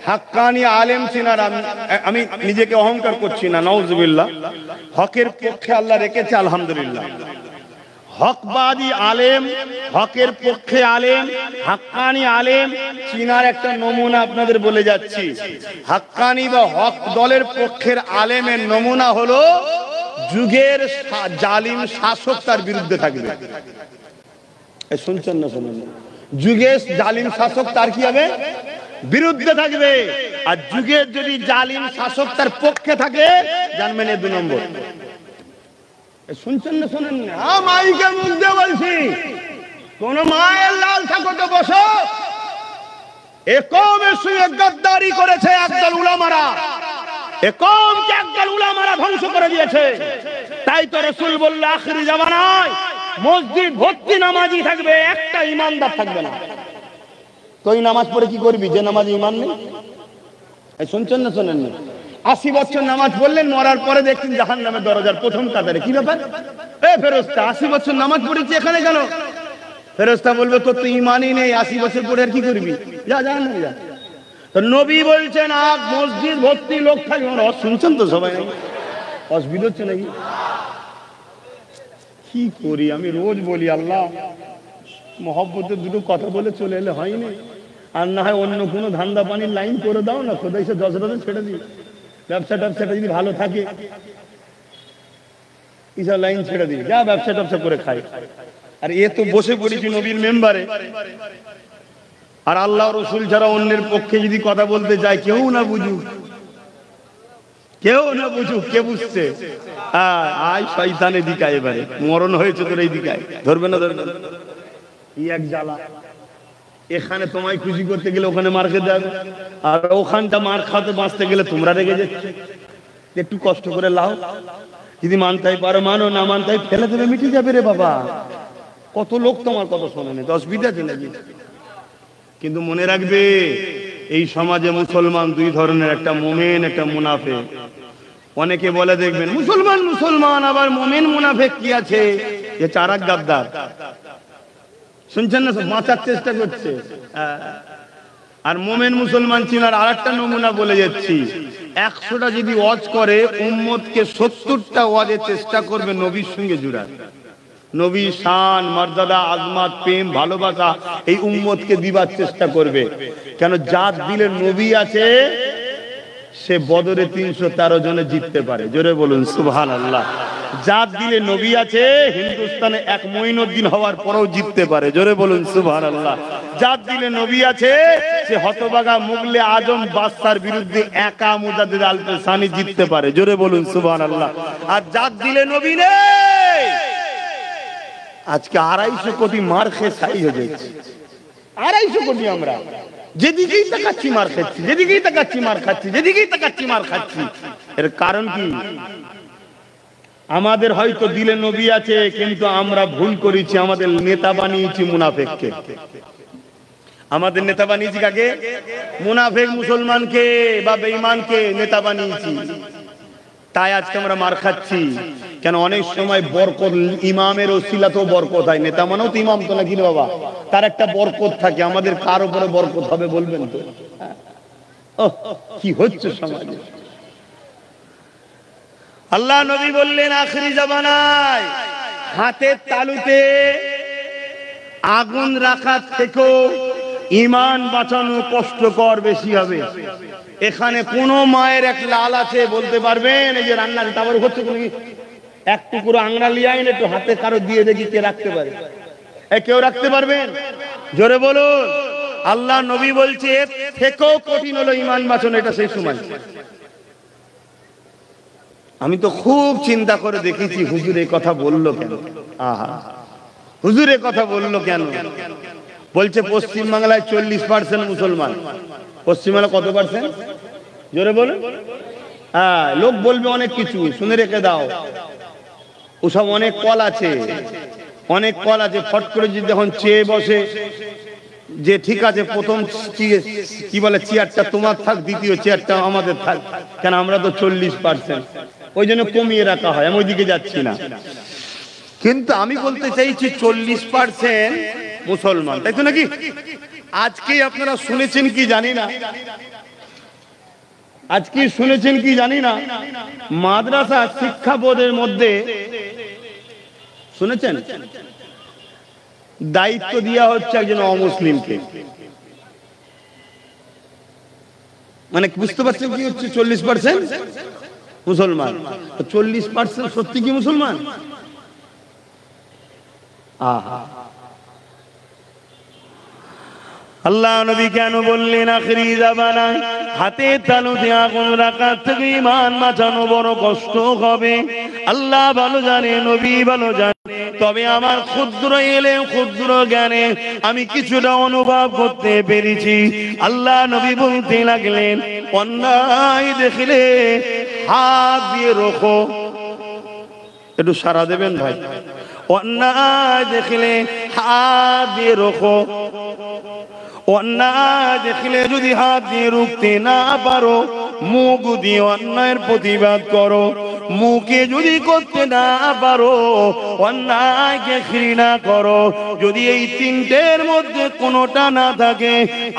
হাক্কানি আলেম চিনার, আমি নিজেকে অহংকার করছি না, নাউজুবিল্লাহ, হকের পক্ষে আল্লাহ রেখেছে, আলহামদুলিল্লাহ। হকবাদী আলেম, হকের পক্ষে আলেম, হাক্কানি আলেম চিনার একটা নমুনা আপনাদের বলে যাচ্ছি। হাক্কানি বা হক দলের পক্ষের আলেমের নমুনা হলো যুগের জালিম শাসক তার বিরুদ্ধে থাকবে। শুনছেন না? শুনুন, যুগের জালিম শাসক তার কি হবে? বিরুদ্ধে থাকবে। আর যুগের যদি জালিম শাসক তার পক্ষে থাকে, জানবেন এ 2 নম্বর। শুনছেন না? শুনেন না? মাইকের মধ্যে বলছি, কোন মায়ের লাল ঠাকুরকে বসো, এ কওমের সঙ্গে গদ্দারি করেছে একদল উলামারা, এ কওমকে একদল উলামারা ধ্বংস করে দিয়েছে। তাই তো রাসূল বলল, আখিরি জামানায় মসজিদ ভর্তি নামাজি থাকবে, একটা ইমানদার থাকবে না। তুই নামাজ পড়ে কি করবি যে নামাজে ইমান নেই? শুনছেন না? শোনেন না? 80 বছর নামাজ পড়লেন, মরার পরে দেখছেন জাহান্নামের দরজার প্রথম কাতারে। কি ব্যাপার? এ ফেরেশতা, 80 বছর নামাজ পড়েছি, এখানে কেন? ফেরেশতা বলবে তোর তো ইমানই নেই, 80 বছর পরে আর কি করবি, যা জাহান্নামে যা। তো নবী বলছেন আগ মসজিদ ভর্তি লোক থাকবে। শুনছেন তো সবাই, নাকি অসুবিধা হচ্ছে নাকি? কি করি আমি, রোজ বলি আল্লাহ মহব্বতের দুটো কথা বলে চলে এলে হয়নি, আর না হয় অন্য কোনো ধান্দা পানির লাইন করে দাও না, খোদাই সে 10 রাতে ছেড়ে দিই, ব্যবসা ট্যাবসাটা যদি ভালো থাকে এইসব লাইন ছেড়ে দিই, যা ব্যবসা ট্যাবসা করে খাই। আর এ তো বসে পড়েছি নবীর মেম্বারে, আর আল্লাহ রসুল ছাড়া অন্যের পক্ষে যদি কথা বলতে যায় কেউ না বুঝুক, কেউ না বুঝুক, কে বুঝছে? আয় শয়তানের দিকায়, এবারে মরণ হয়েছে তোর এই দিকায়, ধরবে না ধরবে না, এই এক জ্বালা। এখানে তোমায় খুশি করতে গেলে ওখানে মার খেতে হবে, আর ওখানটা মার খাতে বাঁচতে গেলে তোমরা রেগে যাচ্ছে। একটু কষ্ট করে লাও, যদি মানতেই পারো মানো, না মানতেই ফেলে দেবে, মিটে যাবে রে বাবা। কত লোক তোমার কথা শোনে না, 10 বিধা চলে যাবে। কিন্তু মনে রাখবে এই সমাজে মুসলমান দুই ধরনের, একটা মুমিন, একটা মুনাফিক। অনেকে বলে দেখবেন মুসলমান মুসলমান, আবার মুমিন মুনাফিক কি আছে? এ চারাক গাদ্দার, শুনছেন না? বাঁচার চেষ্টা করছে। আর মুমিন মুসলমান চিনার আরেকটা নমুনা বলে যাচ্ছি, 100টা যদি ওয়াজ করে উম্মতকে 70টা ওয়াজের চেষ্টা করবে নবীর সঙ্গে জুড়ার। নবী শান, মর্যাদা, আজমত, প্রেম, ভালোবাসা এই উম্মতকে দিবার চেষ্টা করবে। কেন? যার দিলে নবী আছে সে বদরে 313 জনে জিততে পারে, জোরে বলুন সুবহানাল্লাহ। যার দিলে নবী আছে হিন্দুস্তানে 1 মঈনুদ্দিন হওয়ার পরেও জিততে পারে, জোরে বলুন সুবহানাল্লাহ। যার দিলে নবী আছে সে হতভাগা মুগলে আজম বাদশার বিরুদ্ধে একা মুজাদ্দিদ আল-ফিসানি জিততে পারে, জোরে বলুন সুবহানাল্লাহ। আর যার দিলে নবী নেই, আজকে 250 কোটি মার খেয়ে ছাই হয়ে যাচ্ছে। 250 কোটি আমরা যেদিকেই তাকাচ্ছি মার খাচ্ছি, যেদিকেই তাকাচ্ছি মার খাচ্ছি, যেদিকেই তাকাচ্ছি মার খাচ্ছি। এর কারণ কি? আমাদের হয়তো দিলে নবী আছে, কিন্তু আমরা ভুল করেছি, আমাদের নেতা বানিয়েছি মুনাফিককে। আমাদের নেতা বানিয়েছি কাকে? মুনাফিক মুসলমানকে বা বেঈমানকে নেতা বানিয়েছি। তাই আজকে আমরা মার খাচ্ছি। কেন? অনেক সময় বরকত ইমামের ওসিলাতেও বরকত হয়। নেতা মানেও তো ইমাম তো নাকি রে বাবা, তার একটা বরকত থাকে। আমাদের কার উপরে বরকত হবে বলবেন তো? কি হচ্ছে সমাজে? আল্লাহ নবী বললেন আখিরি জামানায় হাতের তালুতে আগুন রাখার থেকেও ঈমান বাঁচানো কষ্টকর বেশি হবে। এখানে কোন মায়ের এক লাল আছে বলতে পারবেন এই যে রান্না তারপর হচ্ছে কোন এক টুকরো আংড়া লিয়ে আইন একটু হাতে কারো দিয়ে দেখি কে রাখতে পারে? কেউ রাখতে পারবেন? জোরে বলুন। আল্লাহ নবী বলছে এর থেকেও কঠিন হলো ঈমান বাঁচানো। এটা সেই সময় আমি তো খুব চিন্তা করে দেখেছি হুজুর এই কথা বললো কেন? হুজুর এই কথা বললো কেন? বলছে পশ্চিমবাংলায় 40% মুসলমান। পশ্চিমবাংলা কত পার্সেন্ট? জোরে বলুন। লোক বলবে অনেক কিছু, শুনে রেখে দাও। ওসব অনেক কল আছে, অনেক কল আছে। ফট করে যদি যখন চেয়ে বসে যে ঠিক আছে প্রথম কি বলে চেয়ারটা তোমার থাক, দ্বিতীয় চেয়ারটা আমাদের থাক, কেন আমরা তো 40%, ওই জন্য কমিয়ে রাখা হয়। আমি ওইদিকে যাচ্ছি না, কিন্তু আমি বলতে চাইছি 40% মুসলমান, তাই তো নাকি? আজকে আপনারা শুনেছেন কি জানি না, আজকে শুনেছেন কি জানি না, মাদ্রাসা শিক্ষা বোর্ডের মধ্যে শুনেছেন দায়িত্ব দেওয়া হচ্ছে একজন অমুসলিমকে। মানে বুঝতে পারছেন কি হচ্ছে? 40% মুসলমান, 40% সত্যি কি মুসলমান? আল্লাহ নবী কেন বললেন আখিরি জামানায় হাতে তালুতে আগুন রাখার থেকে ঈমান বাঁচানো বড় কষ্ট হবে? আল্লাহ ভালো জানে, নবী ভালো জানে। তবে আমার ক্ষুদ্র এলে ক্ষুদ্র জ্ঞানে আমি কিছুটা অনুভব করতে পেরেছি। আল্লাহ নবী বলতে লাগলেন অন্যায় দেখলে হাত দিয়ে রোখো। একটু সারা দেবেন ভাই। অন্যায় দেখলে হাত দিয়ে রোখো। অন্যায় দেখলে যদি হাত দিয়ে রুখতে না পারো মুখ দিয়ে অন্যায়ের প্রতিবাদ করো। মুখে যদি করতে না পারো, অন্যায়কে ঘৃণা করো। যদি এই তিনটের মধ্যে কোনোটা না থাকে,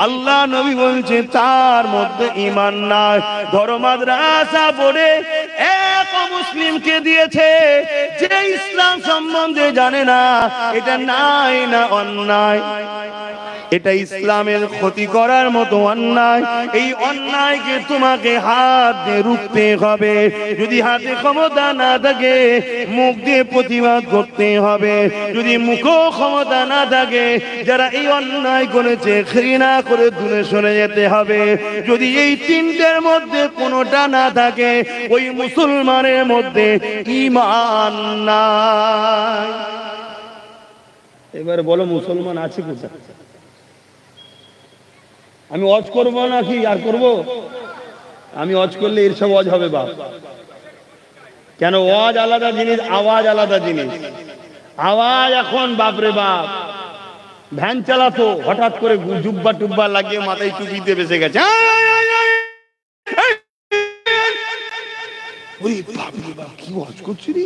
আল্লাহ নবী বলছে তার মধ্যে ঈমান নাই। ধরো মাদ্রাসা পড়ে এক মুসলিমকে দিয়েছে, যে ইসলাম সম্বন্ধে জানে না, এটা নাই না অন্যায়? এটা ইসলামের ক্ষতি করার মতো অন্যায়। এই অন্যায়কে তোমাকে হাত দিয়ে রুখতে হবে। যদি হাতে ক্ষমতা না থাকে, মুখ দিয়ে প্রতিবাদ করতে হবে। যদি মুখও ক্ষমতা না থাকে, যারা এই অন্যায় করেছে ঘৃণা করে দূরে সরে যেতে হবে। যদি এই তিনটের মধ্যে কোনোটা না থাকে, ওই মুসলমানের মধ্যে ঈমান নাই। এবার বলো, মুসলমান আছে কোথায়? আমি ওয়াজ করবো নাকি আর করব? আমি ওয়াজ করলে এর সব ওয়াজ হবে বাপ। কেন? ওয়াজ আলাদা জিনিস, আওয়াজ আলাদা জিনিস। আওয়াজ এখন বাপরে বাপ, ভ্যান চালাতো হঠাৎ করে জুব্বা টুব্বা লাগিয়ে মাথায় টুপিতে বেসে গেছে, কি ওয়াজ করছি রে?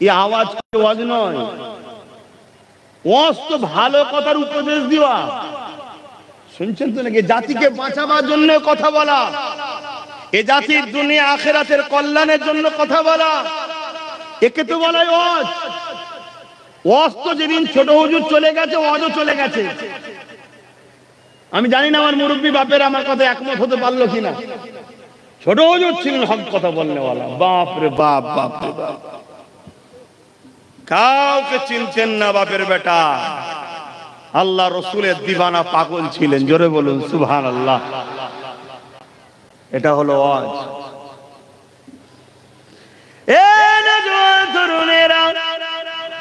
এই আওয়াজ ওয়াজ নয়। ওয়াজ তো ভালো কথার উপদেশ দেওয়া। শুনছেন তো নাকি? জাতিকে বাঁচাবার জন্য কথা বলা, এ জাতির দুনিয়া আখিরাতের কল্যাণের জন্য কথা বলা, একে তো বলা হয় ওয়াজ। ওয়াজ তো যেদিন ছোট হুজুর চলে গেছে, ওয়াজও চলে গেছে। আমি জানি না আমার মুরব্বী বাপের আমার কথা একমত হতে পারলো কিনা। ছোট হুজুর ছিলেন হক কথা বলনেওয়ালা। বাপ রে বাপ, বাপ রে বাপ, কাউকে চিনতেন না বাপের বেটা। আল্লাহ রসুলের দিবানা পাগল ছিলেন। জোরে বলুন সুবহানাল্লাহ। এটা হলো ওয়াজ। তরুণেরা,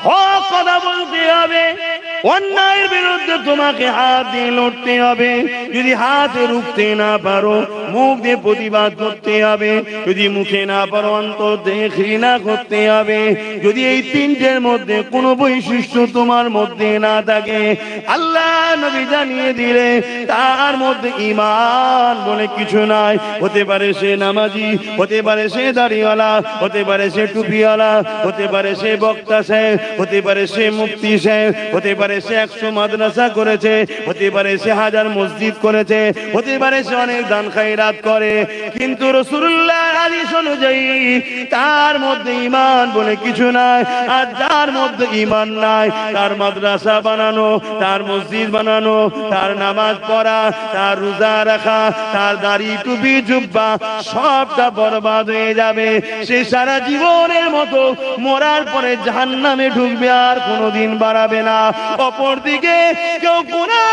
হক কথা বলতে হবে, অন্যায়ের বিরুদ্ধে তোমাকে হাত দিয়ে লড়তে হবে। যদি হাতে রুখতে না পারো, মুখ দিয়ে প্রতিবাদ করতে হবে। যদি মুখে না পারো, অন্তর দিয়ে ঘৃণা করতে হবে। যদি এই তিনটের মধ্যে কোনো বৈশিষ্ট্য তোমার মধ্যে না থাকে, আল্লাহ নবী জানিয়ে দিলে তার মধ্যে ঈমান বলে কিছু নাই। হতে পারে সে নামাজি, হতে পারে সে দাড়িওয়ালা, হতে পারে সে টুপিওয়ালা, হতে পারে সে বক্তা সাহেব, হতে পারে সে মুফতি সাহেব, হতে পারে সে 100 মাদ্রাসা করেছে, হতে পারে সে 1000 মসজিদ করেছে, হতে পারে সে অনেক দান খায়রাত করে, কিন্তু রাসূলুল্লাহর হাদিস অনুযায়ী তার মধ্যে ঈমান বলে কিছু নাই। আর যার মধ্যে ঈমান নাই, তার মাদ্রাসা বানানো, তার মসজিদ বানানো, তার নামাজ পড়া, তার রোজা রাখা, তার দাড়ি টুপি জুব্বা সবটা বরবাদ হয়ে যাবে। সে সারা জীবনের মতো মরার পরে জাহান্নামে ঢুকবে, আর কোনোদিন বাড়াবে না। অপরদিকে কেউ গুনাহ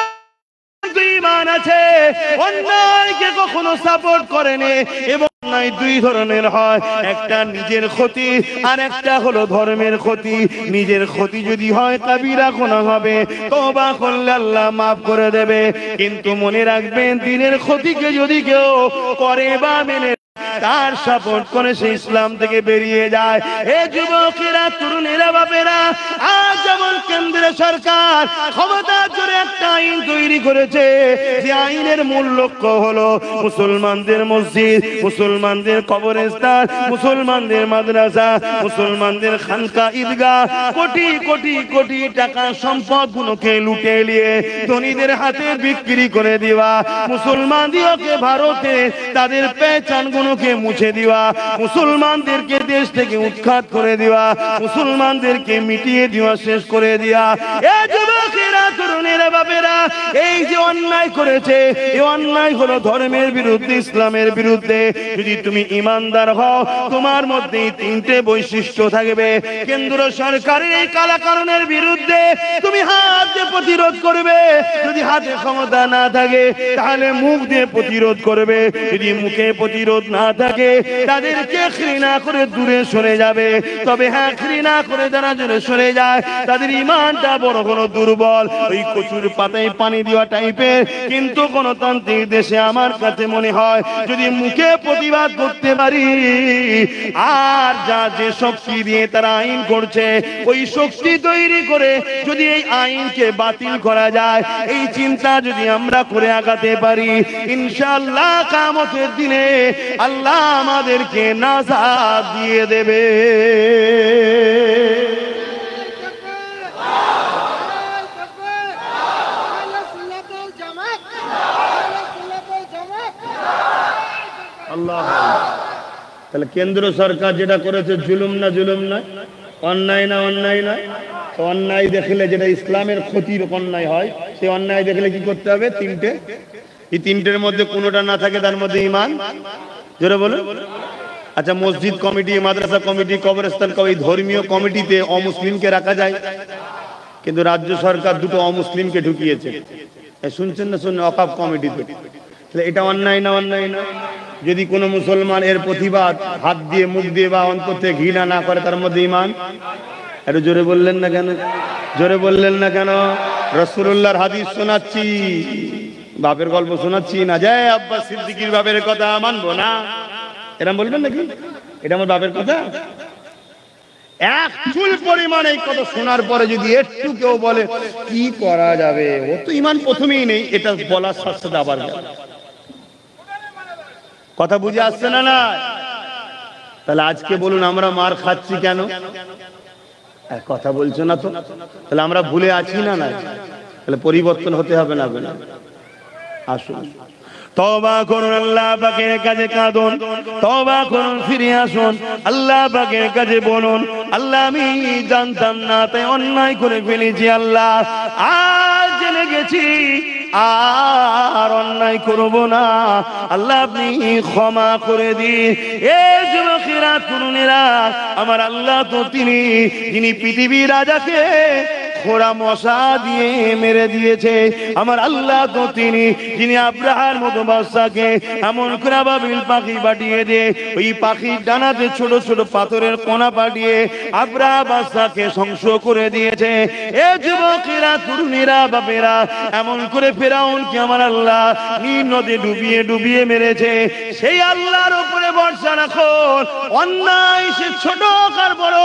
ঈমান আছে, অন্যায়কে কখনো সাপোর্ট করেনি। এবং অন্যায় দুই ধরনের হয়, একটা নিজের ক্ষতি, আর একটা হলো ধর্মের ক্ষতি। নিজের ক্ষতি যদি হয় কাবিরা গুনাহ হবে, তওবা করলে আল্লাহ মাফ করে দেবে। কিন্তু মনে রাখবেন, দিনের ক্ষতিকে যদি কেউ করে বা মেনে তার সাপোর্ট করে, সে ইসলাম থেকে বেরিয়ে যায়। এ যুবকেরা, তরুণেরা, বাপেরা, আজ যেমন কেন্দ্রের সরকার ক্ষমতার জোরে একটা আইন তৈরি করেছে, যে আইনের মূল লক্ষ্য হলো মুসলমানদের মসজিদ, মুসলমানদের কবরস্থান, মুসলমানদের মাদ্রাসা, মুসলমানদের খানকা, ঈদগাহ, কোটি কোটি কোটি টাকা সম্পদ গুলোকে লুটে নিয়ে ধনীদের হাতে বিক্রি করে দেওয়া, মুসলমানদেরকে ভারতে তাদের পেহচান গুলোকে মুছে দেওয়া, মুসলমানদেরকে দেশ থেকে উৎখাত করে দেওয়া, মুসলমানদেরকে মিটিয়ে দেওয়া, শেষ করে দেওয়া। এই যুবকেরা, তরুণেরা, বাপেরা, এই যে অন্যায় করেছে, এই অন্যায় হলো ধর্মের বিরুদ্ধে, ইসলামের বিরুদ্ধে। যদি তুমি ইমানদার হও, তোমার মধ্যে এই তিনটে বৈশিষ্ট্য থাকবে। কেন্দ্র সরকারের এই কালাকানুনের বিরুদ্ধে তুমি হাত দিয়ে প্রতিরোধ করবে। যদি হাতে ক্ষমতা না থাকে, তাহলে মুখ দিয়ে প্রতিরোধ করবে। যদি মুখে প্রতিরোধ না থাকে, তাদেরকে ঘৃণা করে দূরে সরে যাবে। তবে হ্যাঁ, ঘৃণা করে যারা দূরে সরে যায়, তাদের ঈমানটা বড় কোনো দুর্বল। ওই কচুর পাতায় পানি দেওয়া টাইপের। কিন্তু গণতান্ত্রিক দেশে আমার কাছে মনে হয় যদি মুখে প্রতিবাদ করতে পারি, আর যা যে শক্তি দিয়ে তারা আইন করছে ওই শক্তি তৈরি করে যদি এই আইনকে বাতিল করা যায়, এই চিন্তা যদি আমরা করে আগাতে পারি, ইনশাআল্লাহ কিয়ামতের দিনে আল্লাহ আমাদেরকে নাজাত দিয়ে দেবে। আল্লাহ। তাহলে কেন্দ্র সরকার যেটা করেছে জুলুম না জুলুম নয়, অন্যায় না অন্যায় নয়? অন্যায় দেখলে যেটা ইসলামের ক্ষতির অন্যায় হয়, সেই অন্যায় দেখলে কি করতে হবে? তিনটে। এই তিনটের মধ্যে কোনোটা না থাকে তার মধ্যে ঈমান। জোরে বলুন। আচ্ছা, মসজিদ কমিটি, মাদ্রাসা কমিটি, কবরস্থান কমিটি, ধর্মীয় কমিটিতে অমুসলিমকে রাখা যায়, কিন্তু রাজ্য সরকার দুটো অমুসলিমকে ঢুকিয়েছে। শুনছেন না? শুনুন, ওয়াকফ কমিটিতে। তাহলে এটা অন্যায় না অন্যায় না? যদি কোনো মুসলমান এর প্রতিবাদ হাত দিয়ে, মুখ দিয়ে বা অন্তর থেকে ঘৃণা না করে, তার মধ্যে ঈমান। একটু জোরে বললেন না কেন? জোরে বললেন না কেন? রাসূলুল্লাহর হাদিস শোনাচ্ছি, বাপের গল্প শোনাচ্ছি না। জয় আব্বাস সিদ্দিকীর বাপের কথা মানবো না, এরকম বলবেন নাকি? এটা আমার বাপের কথা। এক চুল পরিমাণ এই কথা শোনার পরে যদি একটু কেউ বলে কি করা যাবে, ও তো ঈমান প্রথমেই নেই, এটা বলার সাথে সাথে আবার কথা বুঝে আসছে না? না? তাহলে আজকে বলুন আমরা মার খাচ্ছি কেন? কথা বলছো না তো? তাহলে আমরা ভুলে আছি না? না? তাহলে পরিবর্তন হতে হবে না? আসুন, তওবা করুন, আল্লাহ পাকের কাছে কাঁদুন, তওবা করুন, ফিরে আসুন, আল্লাহ পাকের কাছে বলুন, আল্লাহ আমি জানতাম না তাই অন্যায় করে ফেলেছি, আল্লাহ আজ জেনে গেছি আর অন্যায় করব না, আল্লাহ আপনি ক্ষমা করে দিন। এ যুবকেরা, তরুণেরা, আমার আল্লাহ তো তিনি যিনি পৃথিবীর রাজাকে খোড়া মশা দিয়ে মেরে দিয়েছে। আমার আল্লাহ তো তিনি যিনি আব্রাহার মতো বাদশাকে এমন করে আবাবিল পাখি পাঠিয়ে দিয়ে ওই পাখির ডানাতে ছোট ছোট পাথরের কণা পাঠিয়ে আব্রাহা বাদশাকে ধ্বংস করে দিয়েছে। এ যুবকেরা, তরুণীরা, বাপেরা, এমন করে ফেরাউনকে আমার আল্লাহ নীল নদে ডুবিয়ে ডুবিয়ে মেরেছে। সেই আল্লাহর উপরে ভরসা রাখো। অন্যায় সে ছোট কার বড়,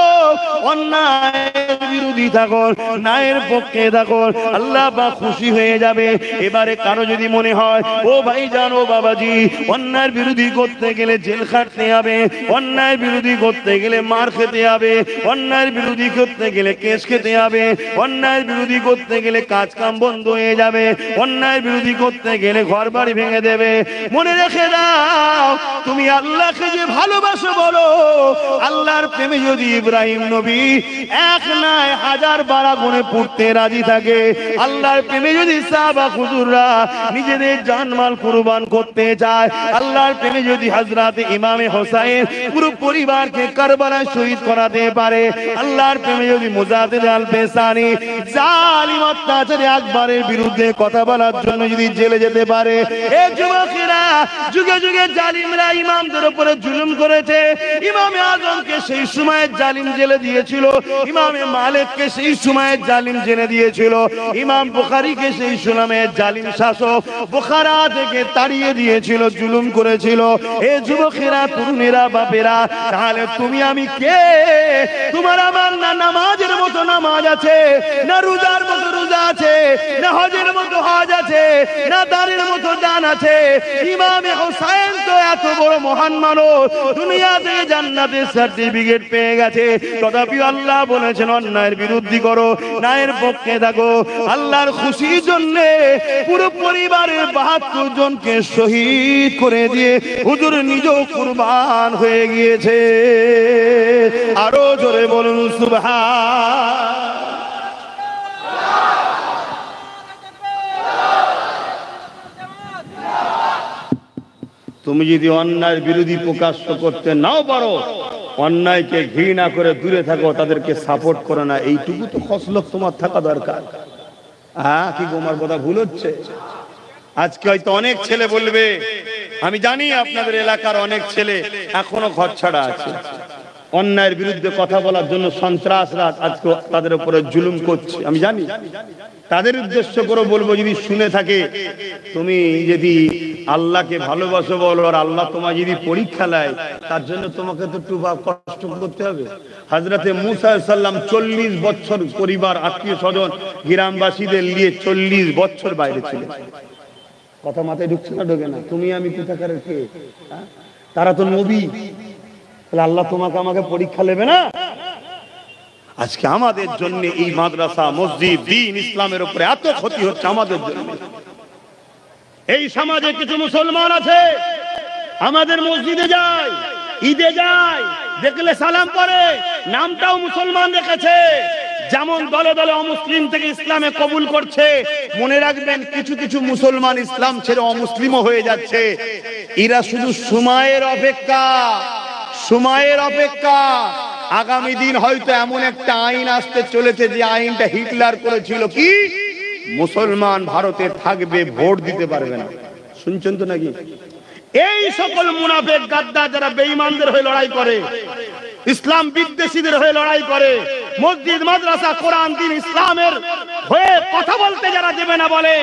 অন্যায় বিরোধী থাকো, ন্যায়ের পক্ষে থাকো, আল্লাহ পাক খুশি হয়ে যাবে। এবারে কারো যদি মনে হয় ও ভাই জানো বাবাজি, অন্যায়ের বিরোধী করতে গেলে জেল খাটতে হবে, অন্যায় বিরোধী করতে গেলে মার খেতে হবে, অন্যায়ের বিরোধী করতে গেলে কেস খেতে হবে, অন্যায়ের বিরোধী করতে গেলে কাজ কাম বন্ধ হয়ে যাবে, অন্যায়ের বিরোধী করতে গেলে ঘর বাড়ি ভেঙে দেবে, মনে রেখে দাও তুমি আল্লাহকে যে ভালোবাসো বলো, আল্লাহর প্রেমে যদি ইব্রাহিম নবী এক নয় হাজার বারা গুণে পড়তে রাজি থাকে, আল্লাহর প্রেমে যদি সাহাবা হুজুররা নিজেদের জানমাল কুরবান করতে চায়, আল্লাহর প্রেমে যদি হযরত ইমামে হোসেন পুরো পরিবারকে কারবালায় শহীদ করাতে পারে, আল্লাহর প্রেমে যদি মুজাহিদ আল পেসানি জালিম অত্যাচারী আকবরের বিরুদ্ধে কথা বলার জন্য যদি জেলে যেতে পারে, এই যুবকেরা যুগে যুগে জালিমরা ইমামদের উপরে জুলুম করেছে। ইমামে আজমকে সেই সময় জালিম জেলে দিয়েছিল, ইমামে মালিককে সেই সময় জালিম জেলে দিয়েছিল, ইমাম বুখারীকে সেই সময় জালিম শাসক বুখারা থেকে তাড়িয়ে দিয়েছিল, জুলুম করেছিল। এই যুবকেরা, তরুণেরা, বাপেরা, তাহলে তুমি আমি কে? তোমার আমার না নামাজের মতো নামাজ আছে, না রোজার মতো রোজা আছে, না হজের মতো হজ আছে, না দানের মতো দান আছে। ইমামে হোসেন তো এত বড় মহান মানুষ, দুনিয়াতে জান্নাতের সার্টিফিকেট পেয়ে গেছে, তথাপি আল্লাহ বলেছেন অন্যায়ের বিরুদ্ধে করো, ন্যায়ের পক্ষে থাকো। আল্লাহর খুশির জন্য পুরো পরিবারের ৭২ জনকে শহীদ করে দিয়ে হুজুর নিজেও কুরবান হয়ে গিয়েছে। আরো জোরে বলুন সুবহান। তুমি যদি অন্যায়ের বিরোধী প্রকাশ করতে নাও পারো, অন্যায়কে ঘৃণা করে দূরে থাকো, তাদেরকে সাপোর্ট করো না, এইটুকু তো খসলত তোমার থাকা দরকার। হ্যাঁ, কি গোমার কথা ভুল হচ্ছে? আজকে হয়তো অনেক ছেলে বলবে, আমি জানি আপনাদের এলাকার অনেক ছেলে এখনো ঘর ছাড়া আছে, অন্যায়ের বিরুদ্ধে কথা বলার জন্য সন্ত্রাসরা আজকে তাদের উপরে জুলুম করছে। আমি জানি, তাদের উদ্দেশ্য করে বলবো, যদি শুনে থাকে, তুমি যদি আল্লাহকে ভালোবাসো বলো, আর আল্লাহ তোমায় যদি পরীক্ষা নেয়, তার জন্য তোমাকে তো একটু কষ্ট করতে হবে। হযরতে মুসা আলাইহিস সালাম 40 বছর পরিবার, আত্মীয় স্বজন, গ্রামবাসীদের নিয়ে 40 বছর বাইরে ছিলেন। কথা মাথায় ঢুকছে না? ঢোকে না? তুমি আমি কোথাকারের কে? তারা তো নবী। তাহলে আল্লাহ তোমাকে আমাকে পরীক্ষা নেবে না? আজকে আমাদের জন্য এই মাদ্রাসা, মসজিদ, দ্বীন ইসলামের উপরে এত ক্ষতি হচ্ছে আমাদের জন্য। এই সমাজে কিছু মুসলমান আছে, আমাদের মসজিদে যায়, ঈদে যায়, দেখলে সালাম করে, নামটাও মুসলমান রেখেছে। যেমন দলে দলে অমুসলিম থেকে ইসলামে কবুল করছে, মনে রাখবেন কিছু কিছু মুসলমান ইসলাম ছেড়ে অমুসলিমও হয়ে যাচ্ছে। এরা শুধু সময়ের অপেক্ষা, সময়ের অপেক্ষা। আগামী দিন হয়তো এমন একটা আইন আসতে চলেছে, যে আইনটা হিটলার করেছিল, কি মুসলমান ভারতে থাকবে, ভোট দিতে পারবে না। শুনছেন তো নাকি? এই সকল মুনাফিক গাদ্দার যারা বেঈমানদের হয়ে লড়াই করে, ইসলাম বিদ্বেষীদের হয়ে লড়াই করে, মসজিদ মাদ্রাসা কোরআন দ্বীন ইসলামের হয়ে কথা বলতে যারা দেবে না বলে,